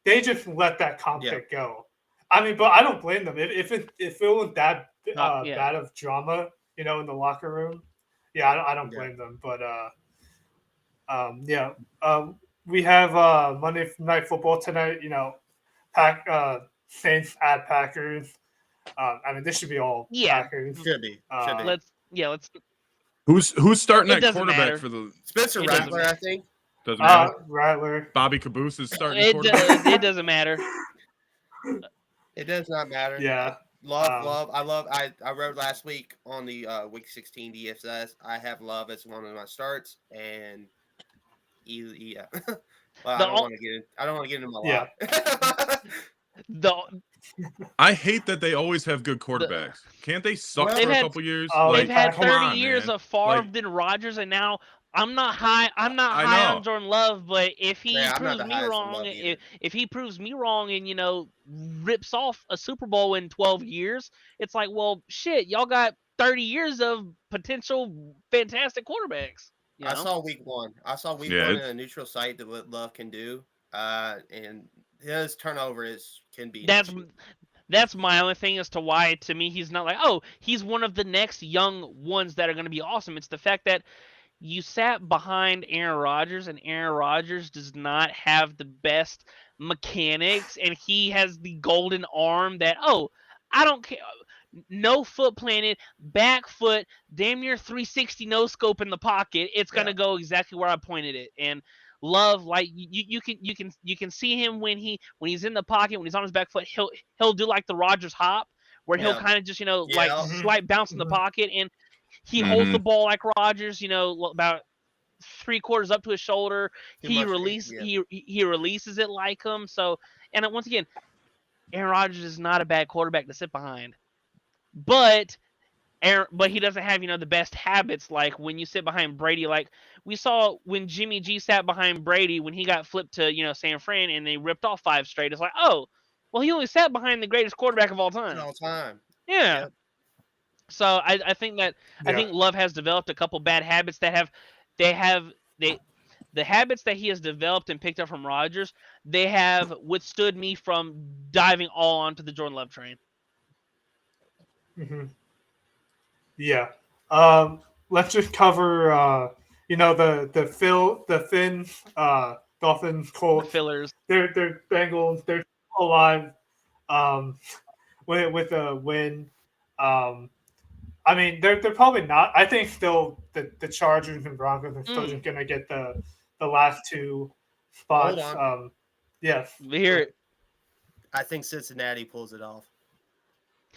they just let that comp pick go. I mean, but I don't blame them. If it was that bad of drama, in the locker room, I don't blame them. But we have Monday Night Football tonight. Saints at Packers. I mean, this should be all Packers. Should be. Let's. Who's starting It at doesn't quarterback matter. for the Spencer Rattler, I think. doesn't matter. Rattler. Bobby Caboose is starting at quarterback. It doesn't matter. It does not matter. Yeah. Love. I wrote last week on the Week 16 DFS. I have Love as one of my starts, and yeah. Well, I don't want to get into my lot. I hate that they always have good quarterbacks. Can't they suck for a couple years? They've had 30 years of Favre than Rodgers, and now I'm not high on Jordan Love, but if he proves me wrong, if he proves me wrong and rips off a Super Bowl in 12 years, it's like, well, shit, y'all got 30 years of potential fantastic quarterbacks. I saw week one. In a neutral site that what Love can do, and his turnover can be. That's my only thing as to why, to me, he's not like, oh, he's one of the next young ones that are going to be awesome. It's the fact that you sat behind Aaron Rodgers, and Aaron Rodgers does not have the best mechanics, and he has the golden arm that, I don't care. No foot planted, back foot, damn near 360 no scope in the pocket. It's gonna go exactly where I pointed it. And Love, like you can see him when he's in the pocket, when he's on his back foot, he'll do like the Rodgers hop, where he'll kind of just like slight bounce in the pocket, and he holds the ball like Rodgers, about 3/4 up to his shoulder. He releases it like him. So, and once again, Aaron Rodgers is not a bad quarterback to sit behind. But he doesn't have, the best habits like when you sit behind Brady. Like we saw when Jimmy G sat behind Brady when he got flipped to, San Fran and they ripped off 5 straight. It's like, oh, well, he only sat behind the greatest quarterback of all time. Yeah. Yep. So I think I think Love has developed a couple bad habits that the habits that he has developed and picked up from Rodgers, they have withstood me from diving all onto the Jordan Love train. Mm-hmm. Yeah. Let's just cover the Finns, Dolphins, Colts, the Fillers. They're Bengals. They're still alive. With a win. I mean, they're probably not. I think still the Chargers and Broncos are still just gonna get the last 2 spots. Yes. We hear it. I think Cincinnati pulls it off.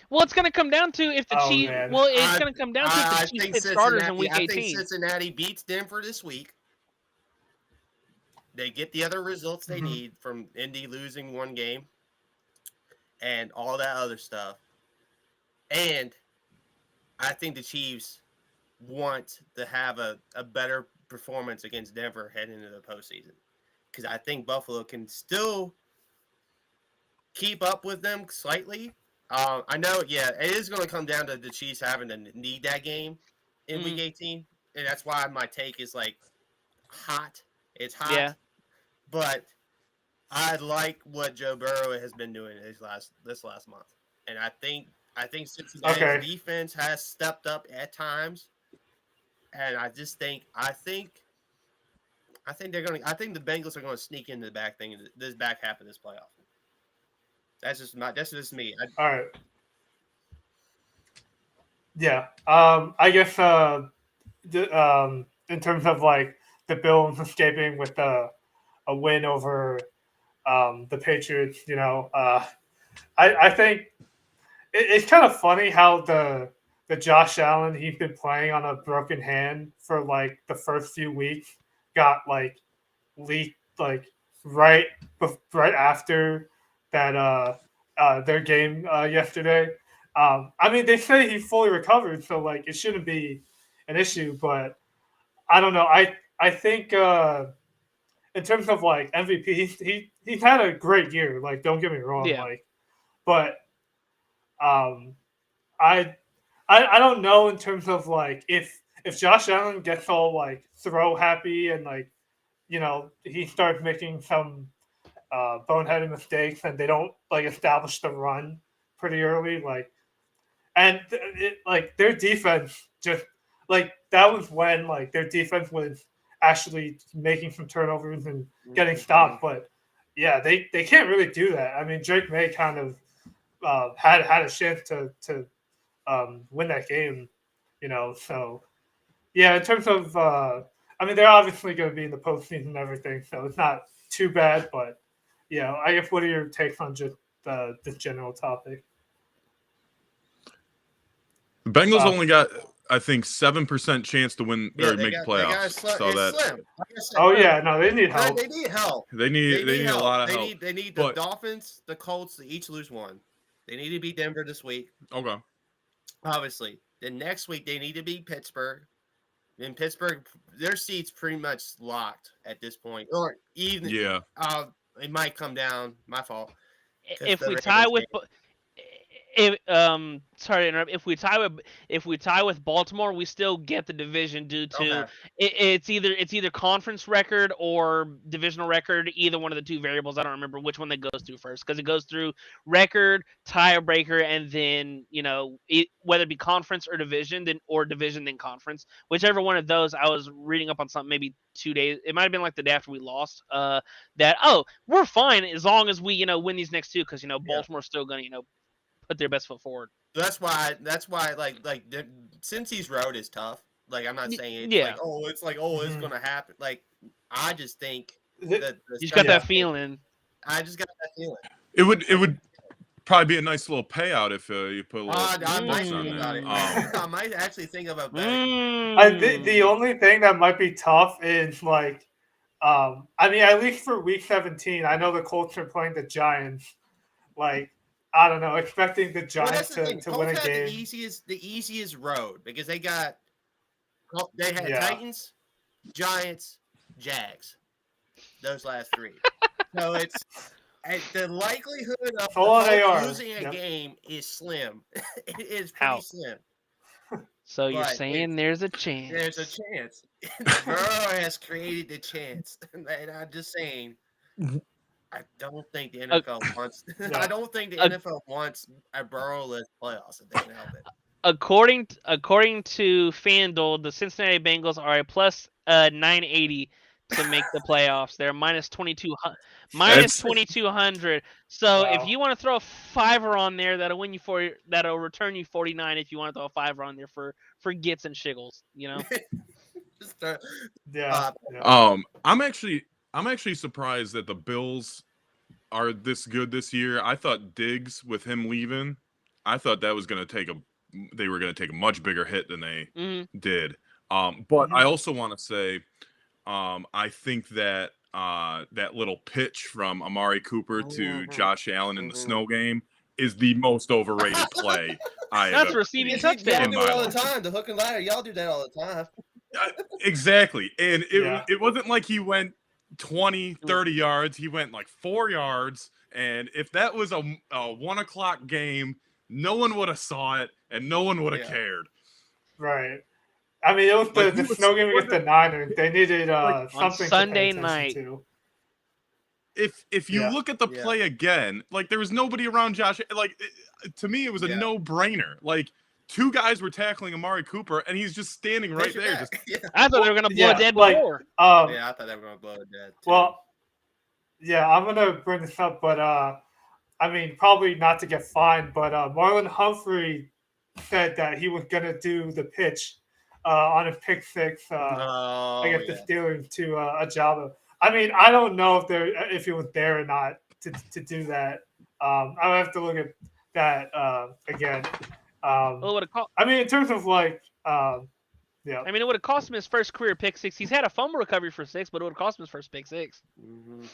Well, it's going to come down to if the Chiefs. Man. Well, it's going to come down to if the Chiefs hit starters in Week 18. I think Cincinnati beats Denver this week. They get the other results they need from Indy losing 1 game and all that other stuff. And I think the Chiefs want to have a better performance against Denver heading into the postseason, because I think Buffalo can still keep up with them slightly. I know, it is going to come down to the Chiefs having to need that game in Week 18, and that's why my take is like hot. It's hot, but I like what Joe Burrow has been doing this last month. and I think Cincinnati's defense has stepped up at times, and I think the Bengals are gonna sneak into this back half of this playoff. That's just me. All right. Yeah. I guess in terms of like the Bills escaping with a win over the Patriots, I think it's kind of funny how the Josh Allen he's been playing on a broken hand for like the first few weeks got like leaked like right right after that their game yesterday. I mean, they say he fully recovered, so like it shouldn't be an issue. But I don't know. I think in terms of like MVP, he's had a great year. Like, don't get me wrong. Yeah. Like, but um, I I don't know in terms of like if Josh Allen gets all like throw happy and like he starts making some boneheaded mistakes and they don't like establish the run pretty early, like like their defense just like that was when like their defense was actually making some turnovers and getting stopped, but yeah, they can't really do that. I mean, Drake May kind of had a chance to win that game, So yeah, in terms of, I mean, they're obviously going to be in the postseason and everything, so it's not too bad. But yeah, I guess what are your takes on just this general topic? The Bengals only got, I think, 7% chance to win or make the playoffs. Slim. Oh yeah, no, they need help. They need help. They need a lot of help. They need the Dolphins, the Colts to each lose one. They need to beat Denver this week. Okay. Obviously, then next week they need to beat Pittsburgh. In Pittsburgh, their seat's pretty much locked at this point. Or even it might come down. My fault. If we tie with, sorry to interrupt. If we tie with Baltimore, we still get the division due to it's either conference record or divisional record. Either one of the two variables. I don't remember which one that goes through first because it goes through record, tiebreaker, and then whether it be conference or division, then conference. Whichever one of those. I was reading up on something maybe 2 days. It might have been like the day after we lost. That we're fine as long as we win these next two because Baltimore's still gonna put their best foot forward. That's why like Cincy's road is tough. Like I'm not saying it's it's gonna happen. Like I just think that you just got that feeling. I just got that feeling. It would probably be a nice little payout if you put a little. I might think about it. I might actually think about that. The only thing that might be tough is like, I mean, at least for week 17, I know the Colts are playing the Giants. Like, I don't know, expecting the Giants to win a game. The easiest road because they had Titans, Giants, Jags. Those last three. So it's the likelihood of losing a game is slim. It is pretty slim. So you're saying there's a chance. There's a chance. Burrow has created the chance. And I'm just saying I don't think the NFL wants. I don't think the NFL wants a Burrow-less playoffs if they can help it. According to FanDuel, the Cincinnati Bengals are a plus 980 to make the playoffs. They're minus 2200. So if you want to throw a $5 on there, that'll return you 49. If you want to throw a $5 on there for gits and shiggles, I'm actually surprised that the Bills are this good this year. I thought Diggs, with him leaving, I thought that was going to they were going to take a much bigger hit than they did. But I also want to say, I think that that little pitch from Amari Cooper to Josh Allen in the snow game is the most overrated play That's receiving touchdown. Y'all do it all the time. The hook and ladder. Y'all do that all the time. Exactly. And it wasn't like he went 20, 30 yards. He went like 4 yards. And if that was a 1 o'clock game, no one would have saw it and no one would have cared. Right. I mean, it was the snow game against the Niners. They needed something Sunday night. To. if you Yeah. look at the Yeah. play again, like there was nobody around Josh. Like to me, it was a Yeah. no-brainer. Like two guys were tackling Amari Cooper, and he's just standing right Push it there. back. Just Yeah. I thought they were gonna blow Yeah, dead like, before. Yeah, I thought they were gonna blow it dead too. well, yeah, I'm gonna bring this up, but I mean, probably not to get fined, but Marlon Humphrey said that he was gonna do the pitch on a pick six against the Steelers to Ajaba. I mean, I don't know if he was there or not to do that. I would have to look at that again. Well, it would have I mean, in terms of like, yeah, I mean, it would have cost him his first career pick six. He's had a fumble recovery for 6, but it would have cost him his first pick 6. Mhm.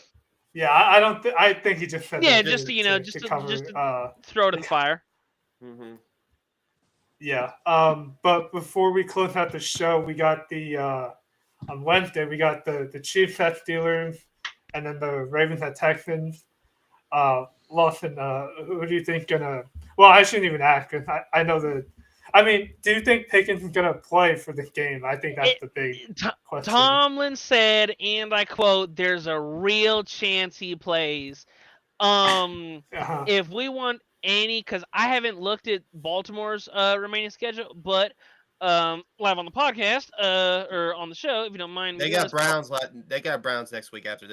yeah, I don't. I think he just said Yeah, they just did to, it just to cover. to throw it in the fire. Mhm. Yeah. But before we close out the show, we got the on Wednesday we got the Chiefs at Steelers, and then the Ravens at Texans. Lawson, who do you think gonna? Well, I shouldn't even ask because I know that. I mean, do you think Pickens is gonna play for this game? I think that's the big question. Tomlin said, and I quote, "There's a real chance he plays." Uh-huh. If we want any, because I haven't looked at Baltimore's remaining schedule, but live on the podcast or on the show, if you don't mind. They got Browns. They got Browns next week after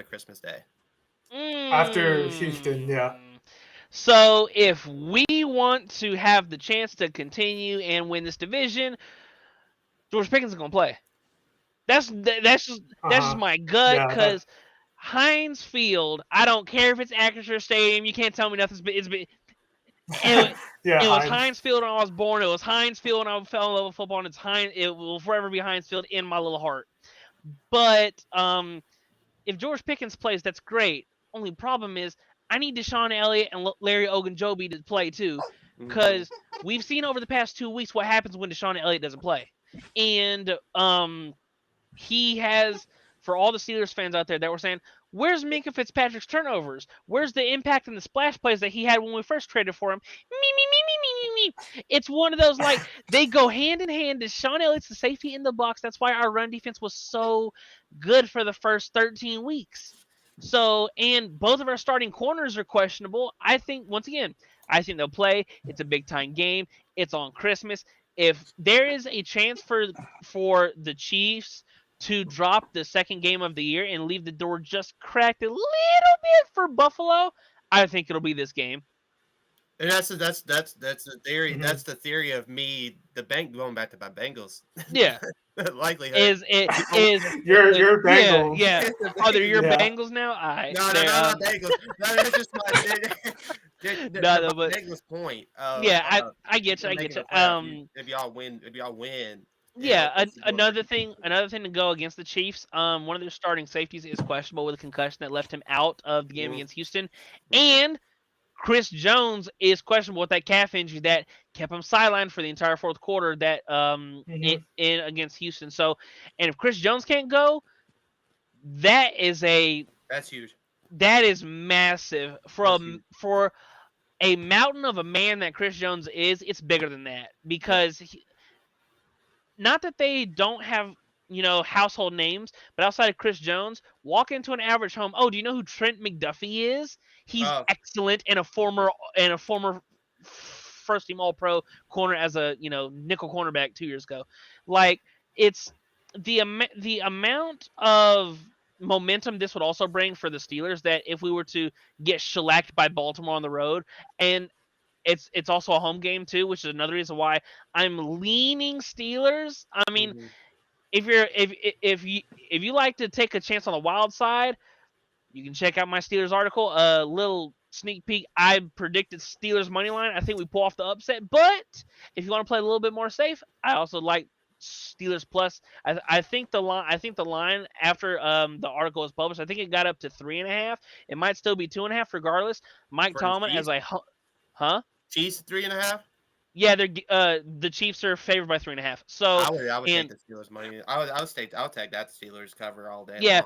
Christmas Day. After Houston, yeah. So if we want to have the chance to continue and win this division, George Pickens is gonna play. That's just my gut, Yeah, because Heinz Field. I don't care if it's Acrisure Stadium. You can't tell me nothing. yeah, It was Heinz Field when I was born. It was Heinz Field when I fell in love with football, and it will forever be Heinz Field in my little heart. But if George Pickens plays, that's great. Only problem is I need Deshaun Elliott and Larry Ogunjobi to play too, because we've seen over the past 2 weeks what happens when Deshaun Elliott doesn't play. And he has, for all the Steelers fans out there that were saying, where's Minkah Fitzpatrick's turnovers? Where's the impact and the splash plays that he had when we first traded for him? Me. It's one of those, like, they go hand in hand. Deshaun Elliott's the safety in the box. That's why our run defense was so good for the first 13 weeks. So, and both of our starting corners are questionable. I think, once again, I think they'll play. It's a big-time game. It's on Christmas. If there is a chance for the Chiefs to drop the second game of the year and leave the door just cracked a little bit for Buffalo, I think it'll be this game. And that's the theory. Mhm. That's the theory of me. Going back to my Bengals. Yeah, Likelihood. is your Bengals. Yeah. Are they your Yeah. Bengals now? No, not Bengals. No, that's just my Bengals point. Yeah, I get you. If y'all win. Yeah, another thing to go against the Chiefs. One of their starting safeties is questionable with a concussion that left him out of the game against Houston, and Chris Jones is questionable with that calf injury that kept him sidelined for the entire fourth quarter. That in against Houston. So, and if Chris Jones can't go, that's huge. That is massive for a mountain of a man that Chris Jones is. It's bigger than that, because not that they don't have, household names, but outside of Chris Jones, walk into an average home. Oh, do you know who Trent McDuffie is? He's excellent and a former first team All-Pro corner as a nickel cornerback 2 years ago. Like, it's the amount of momentum this would also bring for the Steelers, that if we were to get shellacked by Baltimore on the road, and it's also a home game too, which is another reason why I'm leaning Steelers. I mean, if you like to take a chance on the wild side, you can check out my Steelers article. A little sneak peek. I predicted Steelers money line. I think we pull off the upset. But if you want to play a little bit more safe, I also like Steelers plus. I think the line after the article was published, I think it got up to 3.5. It might still be 2.5 regardless. Mike Tomlin as a Chiefs 3.5. Yeah, the Chiefs are favored by 3.5. So I would take the Steelers money. I'll take that Steelers cover all day. Yeah,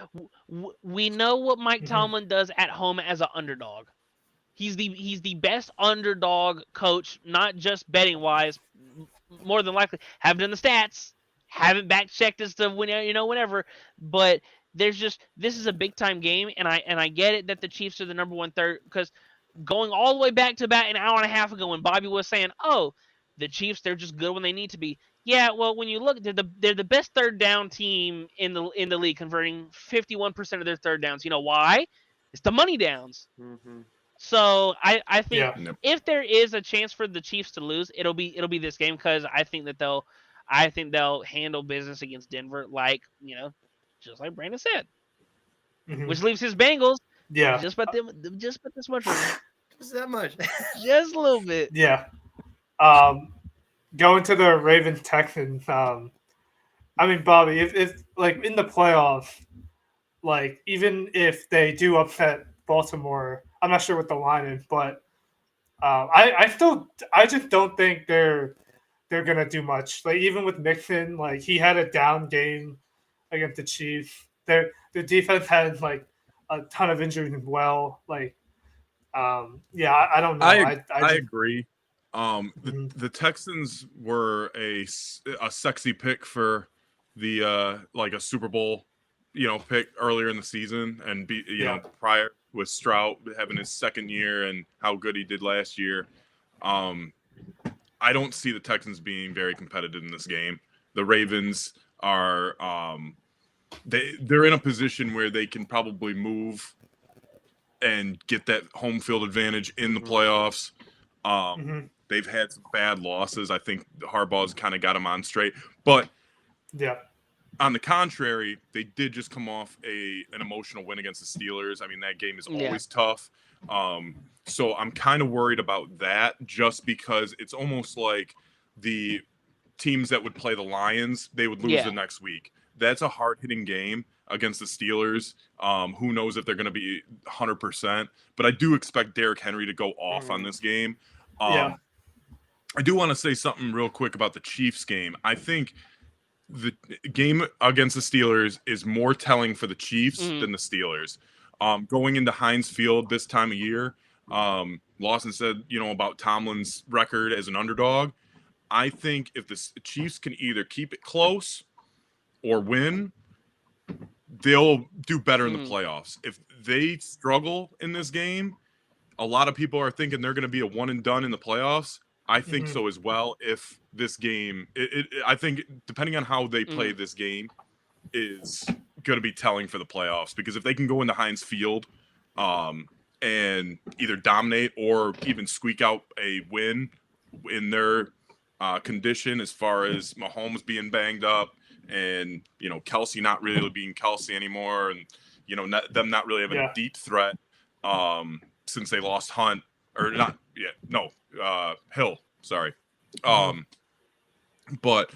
we know what Mike Tomlin does at home as an underdog. He's the best underdog coach, not just betting wise. More than likely, haven't done the stats, haven't back checked as to whenever. But this is a big time game, and I get it that the Chiefs are the number one third, because going all the way back to about an hour and a half ago when Bobby was saying, "Oh, the Chiefs, they're just good when they need to be." Yeah, well, when you look, they're the best third down team in the league, converting 51% of their third downs. You know why? It's the money downs. Mm-hmm. So I think Yeah. Yep. if there is a chance for the Chiefs to lose, it'll be this game, because I think they'll handle business against Denver, like, just like Brandon said, Mhm. which leaves his Bengals Yeah. just but this much room, Just that much. just a little bit. Yeah. Going to the Ravens Texans. I mean, Bobby, if like in the playoffs, like even if they do upset Baltimore, I'm not sure what the line is, but I just don't think they're gonna do much. Like even with Mixon, like he had a down game against the Chiefs. Their defense had like a ton of injuries as well. Like yeah, I don't know. I I just agree. mhm. The Texans were a sexy pick for the like a Super Bowl, pick earlier in the season, and Yeah. prior with Stroud having his second year and how good he did last year. Um, I don't see the Texans being very competitive in this game. The Ravens are they're in a position where they can probably move and get that home field advantage in the playoffs. Mhm. They've had some bad losses. I think Harbaugh's kind of got them on straight. But Yeah. on the contrary, they did just come off an emotional win against the Steelers. I mean, that game is Yeah. always tough. So I'm kind of worried about that, just because it's almost like the teams that would play the Lions, they would lose Yeah. the next week. That's a hard hitting game against the Steelers. Who knows if they're going to be 100%? But I do expect Derrick Henry to go off on this game. Yeah. I do want to say something real quick about the Chiefs game. I think the game against the Steelers is more telling for the Chiefs Mhm. than the Steelers. Going into Heinz Field this time of year, Lawson said, about Tomlin's record as an underdog. I think if the Chiefs can either keep it close or win, they'll do better in the Mhm. playoffs. If they struggle in this game, a lot of people are thinking they're going to be a one and done in the playoffs. I think Mhm. so as well. If this game, I think depending on how they play Mhm. this game, is going to be telling for the playoffs. Because if they can go into Heinz Field, and either dominate or even squeak out a win in their condition, as far as Mahomes being banged up and Kelsey not really being Kelsey anymore, and them not really having a Yeah. deep threat since they lost Hunt, or not yet, no, Hill, sorry. Mhm. But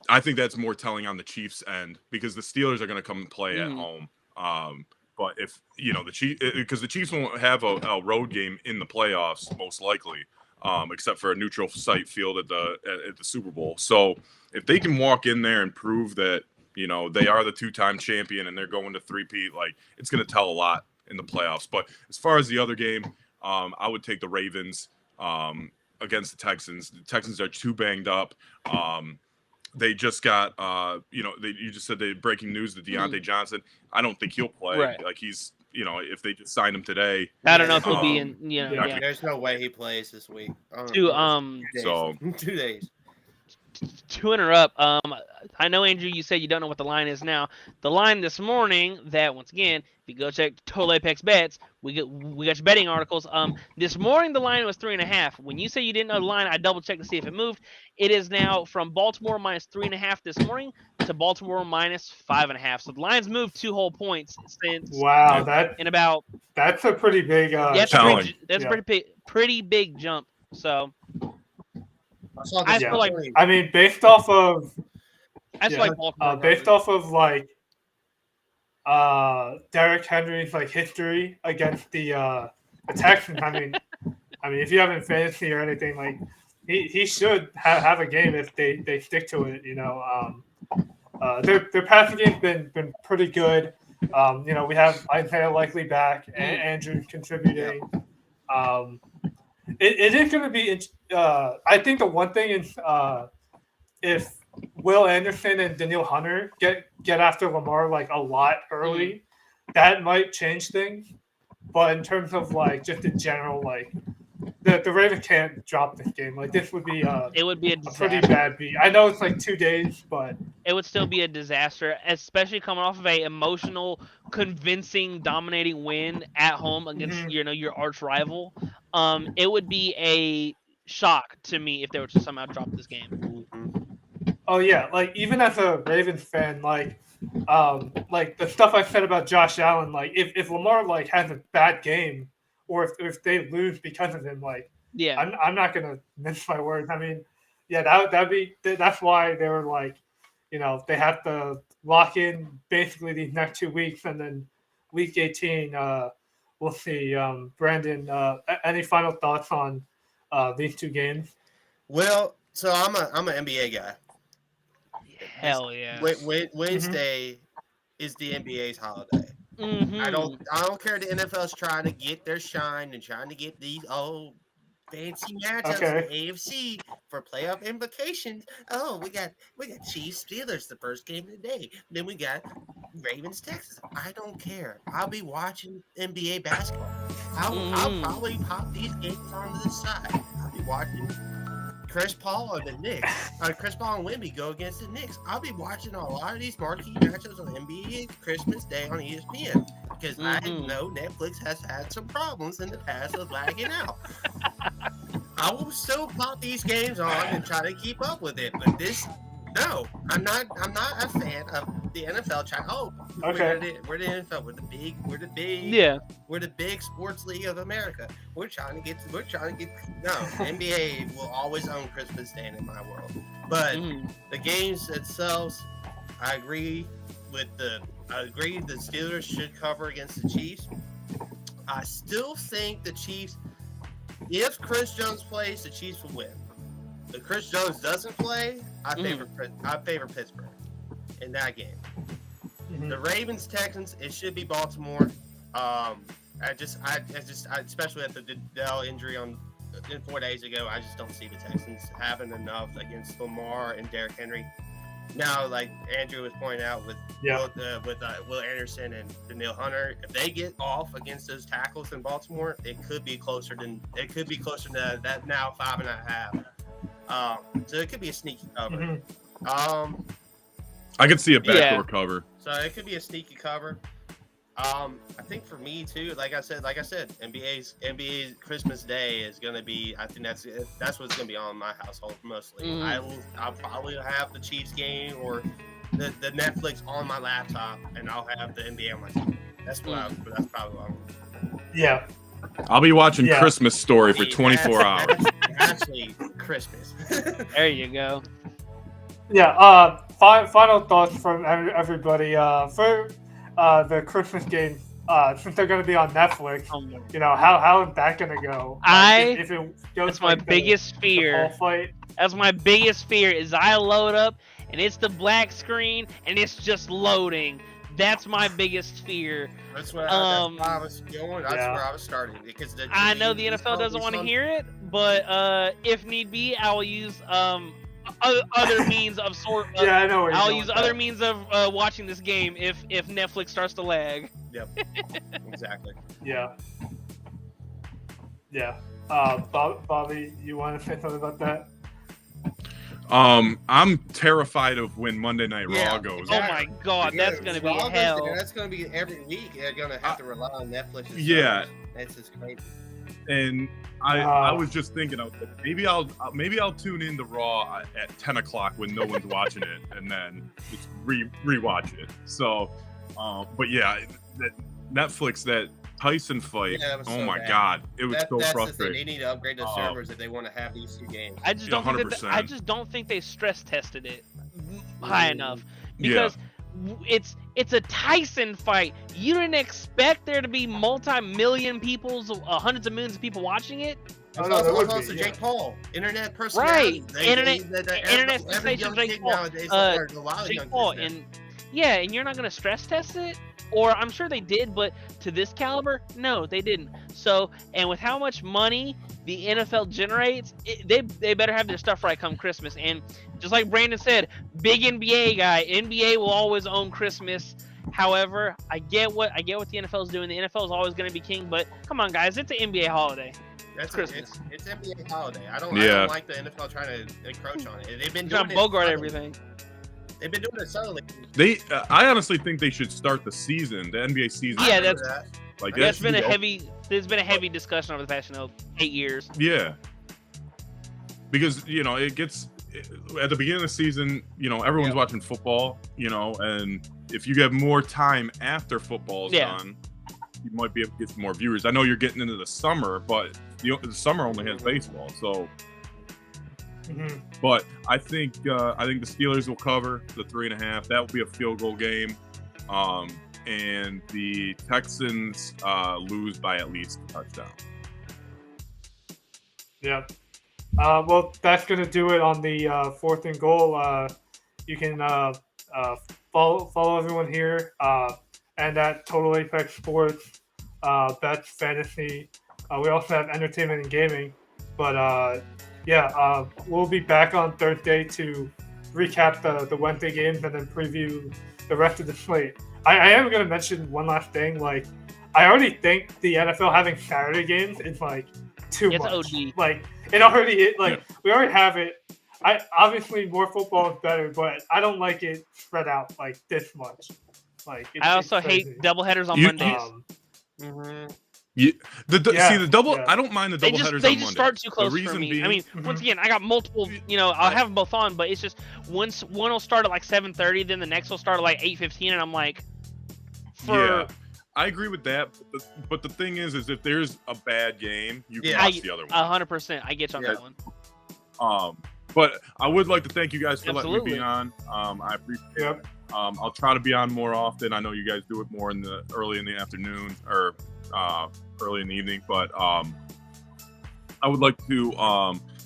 I think that's more telling on the Chiefs end, because the Steelers are going to come and play at Mhm. home. But if the Chiefs, because the Chiefs won't have a road game in the playoffs, most likely, except for a neutral site field at the Super Bowl. So if they can walk in there and prove that they are the two-time champion and they're going to three-peat, like, it's going to tell a lot in the playoffs. But as far as the other game, I would take the Ravens against the Texans. The Texans are too banged up. They just got, you just said the breaking news that Deontay Johnson. I don't think he'll play. Right. Like, he's, if they just signed him today. I don't know if he'll be Um, in. Yeah. There's no way he plays this week. To 2 days. So 2 days. to interrupt, I know, Andrew, you said you don't know what the line is now. The line this morning, that once again, if you go check Total Apex Bets, we got your betting articles. This morning the line was 3.5. When you say you didn't know the line, I double checked to see if it moved. It is now from Baltimore minus 3.5 this morning to Baltimore minus 5.5. So the line's moved 2 whole points since Wow. yeah, in about. That's a pretty big. That's a telling. pretty big jump. So I saw I this Yeah. feel like morning. I mean, based off of I feel yeah, like Baltimore based covers. off of like Derrick Henry's like history against the Texans. I mean, if you haven't fantasy or anything, like he should have a game if they stick to it. Their passing game's been pretty good. We have Isaiah likely back, and Andrew contributing. It is going to be. I think the one thing is if Will Anderson and Daniil Hunter get after Lamar like a lot early, that might change things. But in terms of like just in general, like the Ravens can't drop this game. Like this would be It would be a a pretty disaster. bad beat. I know it's like 2 days, but It would still be a disaster, especially coming off of a emotional, convincing, dominating win at home against your arch rival. It would be a shock to me if they were to somehow drop this game. oh yeah, like even as a Ravens fan, like the stuff I said about Josh Allen, like if Lamar like has a bad game, or if they lose because of him, like Yeah. I'm not gonna mince my words. I mean, yeah, that's why they were like, they have to lock in basically these next 2 weeks, and then week 18, we'll see. Brandon, any final thoughts on these two games? Well, so I'm an NBA guy. Hell yeah. Wednesday is the NBA's holiday. I don't care. The NFL's trying to get their shine and trying to get these fancy matchups in the AFC for playoff implications. Oh, we got Chiefs Steelers the first game of the day. Then we got Ravens Texas. I don't care. I'll be watching NBA basketball. I'll probably pop these games onto the side. I'll be watching Chris Paul and the Knicks. Chris Paul and Wemby go against the Knicks. I'll be watching a lot of these marquee matchups on NBA Christmas Day on ESPN because I know Netflix has had some problems in the past of lagging out. I will still pop these games on and try to keep up with it, but no, I'm not a fan of the NFL trying. We're the NFL. We're the big sports league of America. We're trying to get. No, the NBA will always own Christmas Day in my world. But the games themselves, I agree the Steelers should cover against the Chiefs. I still think the Chiefs, if Chris Jones plays, the Chiefs will win. If Chris Jones doesn't play, I favor Pittsburgh in that game. The Ravens Texans, it should be Baltimore. I especially at the Dell injury in 4 days ago, I just don't see the Texans having enough against Lamar and Derrick Henry. Now, like Andrew was pointing out with Will Anderson and Daniil Hunter, if they get off against those tackles in Baltimore, it could be closer to that now 5.5. So it could be a sneaky cover. I could see a backdoor cover. So it could be a sneaky cover. I think for me too, like I said, NBA's Christmas Day is gonna be. I think that's what's gonna be on my household mostly. I'll probably have the Chiefs game or the Netflix on my laptop, and I'll have the NBA on my TV. That's probably what I'm. Yeah. I'll be watching Christmas Story for 24 hours. Actually, Christmas. There you go. Yeah. Final thoughts from everybody. For the Christmas game, since they're going to be on Netflix, how is that going to go? If it goes that's my biggest fear. That's my biggest fear is I load up and it's the black screen and it's just loading. That's my biggest fear. That's where I was going. That's where I was starting because I know the NFL doesn't want to hear it, but if need be, I will use other means of I know. I'll use other means of watching this game if Netflix starts to lag. Yep. Exactly. Yeah. Yeah. Bobby, you want to say something about that? I'm terrified of when Monday Night Raw goes. Oh my God, that's gonna be hell. That's gonna be every week. They're gonna have to rely on Netflix. That's just crazy. And I was just thinking, I was like, maybe I'll tune in to Raw at 10 o'clock when no one's watching it, and then just rewatch it. So, but yeah, that Netflix, that Tyson fight. Yeah, oh my God, it was so frustrating. They need to upgrade their servers if they want to have these two games. I just don't think they stress tested it high enough because it's a Tyson fight. You didn't expect there to be multi-million people, hundreds of millions of people watching it. Also Jake Paul, internet personality. Right, internet sensation Jake Paul. Jake Paul, and you're not gonna stress test it. Or I'm sure they did, but to this caliber, no, they didn't. So, and with how much money the NFL generates, they better have their stuff right come Christmas. And just like Brandon said, big NBA guy, NBA will always own Christmas. However, I get what the NFL is doing. The NFL is always going to be king, but come on, guys, it's an NBA holiday. That's Christmas. It's NBA holiday. I don't like the NFL trying to encroach on it. They've been trying doing to bogart it everything. They've been doing it subtly. I honestly think they should start the season, the NBA season. Yeah, that's like there's been a heavy discussion over the past 8 years. Yeah, because it gets at the beginning of the season. Everyone's watching football. And if you have more time after football's done, you might be able to get some more viewers. I know you're getting into the summer, but the summer only has baseball, so. Mm-hmm. But I think the Steelers will cover the 3.5. That will be a field goal game, and the Texans lose by at least a touchdown. Yeah. Well, that's gonna do it on the 4th and goal. You can follow everyone here and at Total Apex Sports, Bets Fantasy. We also have Entertainment and Gaming, but. We'll be back on Thursday to recap the Wednesday games and then preview the rest of the slate. I am going to mention one last thing. Like, I already think the NFL having Saturday games is like too much. OD. Like, it already is. Like, we already have it. Obviously more football is better, but I don't like it spread out like this much. Like, I also hate doubleheaders on Mondays. See the double. I don't mind the double headers. They just start too close for me. Being, I mean, once again, I got multiple. I'll have them both on, but it's just one will start at like 7:30, then the next will start at like 8:15, and I'm like, I agree with that. But the thing is if there's a bad game, you can watch the other one. 100%. I get you on that one. But I would like to thank you guys for letting me be on. I appreciate it. I'll try to be on more often. I know you guys do it more early in the afternoon or early in the evening, but I would like to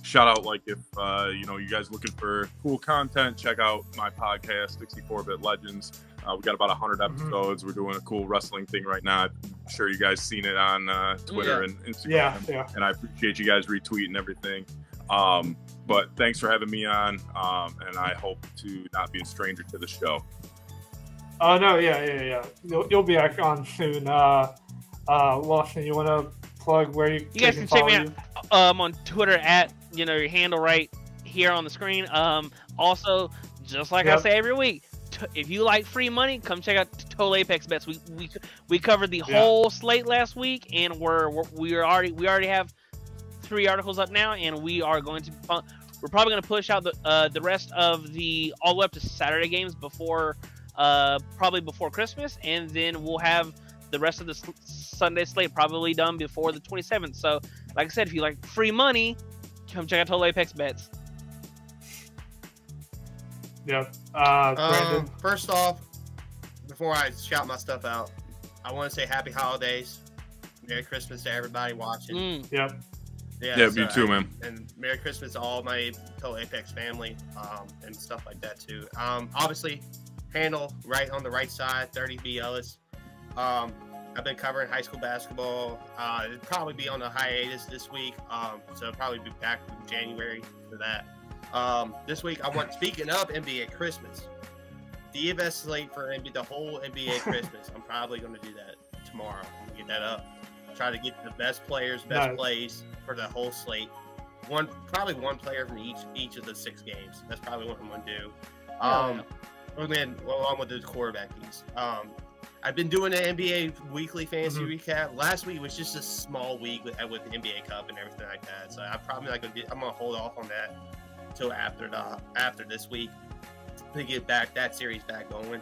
shout out, like, if you guys looking for cool content, check out my podcast, 64-Bit Legends. We got about 100 episodes. We're doing a cool wrestling thing right now. I'm sure you guys seen it on Twitter and Instagram. Yeah. And I appreciate you guys retweeting everything. But thanks for having me on, and I hope to not be a stranger to the show. Oh no, yeah. You'll be back on soon. Lawson, you want to plug where you guys can check me out on Twitter at your handle right here on the screen. Also, just like I say every week, if you like free money, come check out Total Apex Bets. We covered the whole slate last week, and we already have 3 articles up now, and we're probably going to push out the rest of all the way up to Saturday games probably before Christmas, and then we'll have the rest of the Sunday slate probably done before the 27th. So, like I said, if you like free money, come check out Total Apex Bets. Yeah. Brandon? First off, before I shout my stuff out, I want to say Happy Holidays, Merry Christmas to everybody watching. Yep. Yeah, you too, man. And Merry Christmas to all my Total Apex family, and stuff like that too. Obviously, handle right on the right side, 30B Ellis. I've been covering high school basketball. It'll probably be on a hiatus this week, so I'll probably be back in January for that. This week, speaking of NBA Christmas, DFS slate for the whole NBA Christmas. I'm probably going to do that tomorrow. I'm going to get that up. Try to get the best players, best plays for the whole slate. Probably one player from each of the 6 games. That's probably what I'm going to do. Along with the quarterbackies. I've been doing an NBA weekly fantasy recap. Last week was just a small week with the NBA Cup and everything like that. So I'm probably not gonna I'm gonna hold off on that until after this week to get that series back going.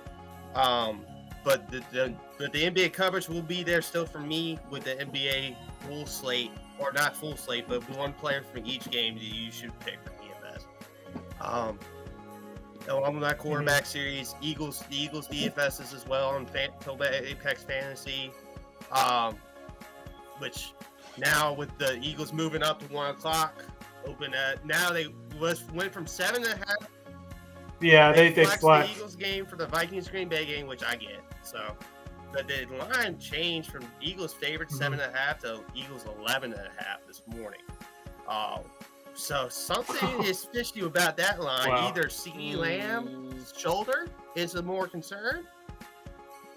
But the NBA coverage will be there still for me with the NBA full slate, or not full slate, but one player from each game that you should pick for DFS. On that quarterback series, the Eagles DFSs as well on Total Apex Fantasy, which now with the Eagles moving up to 1 o'clock, now they went from 7.5. Yeah, they flexed flexed the Eagles game for the Vikings Green Bay game, which I get. So, but the line changed from Eagles favorite 7.5 to Eagles 11.5 this morning. So something is fishy about that line. Wow. Either CeeDee Lamb's shoulder is a more concern,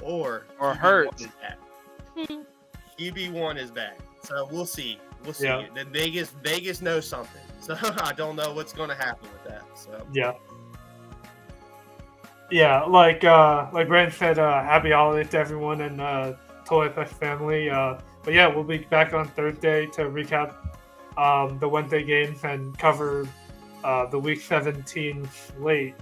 or Or QB1 Hurts. is back. QB1 is back. So we'll see. We'll see. Yeah. The Vegas knows something. So I don't know what's going to happen with that. So Yeah. Yeah, like Brandon said, happy holidays to everyone and Total FX family. But yeah, we'll be back on Thursday to recap the Wednesday games and cover the Week 17 slate.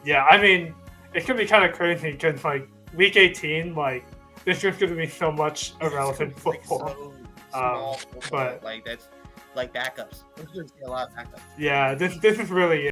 Yeah, I mean, it's gonna be kind of crazy because like Week 18, like there's just gonna be so much irrelevant football. So small football. but- Like that's like backups. There's going to be a lot of backups. Yeah, this is really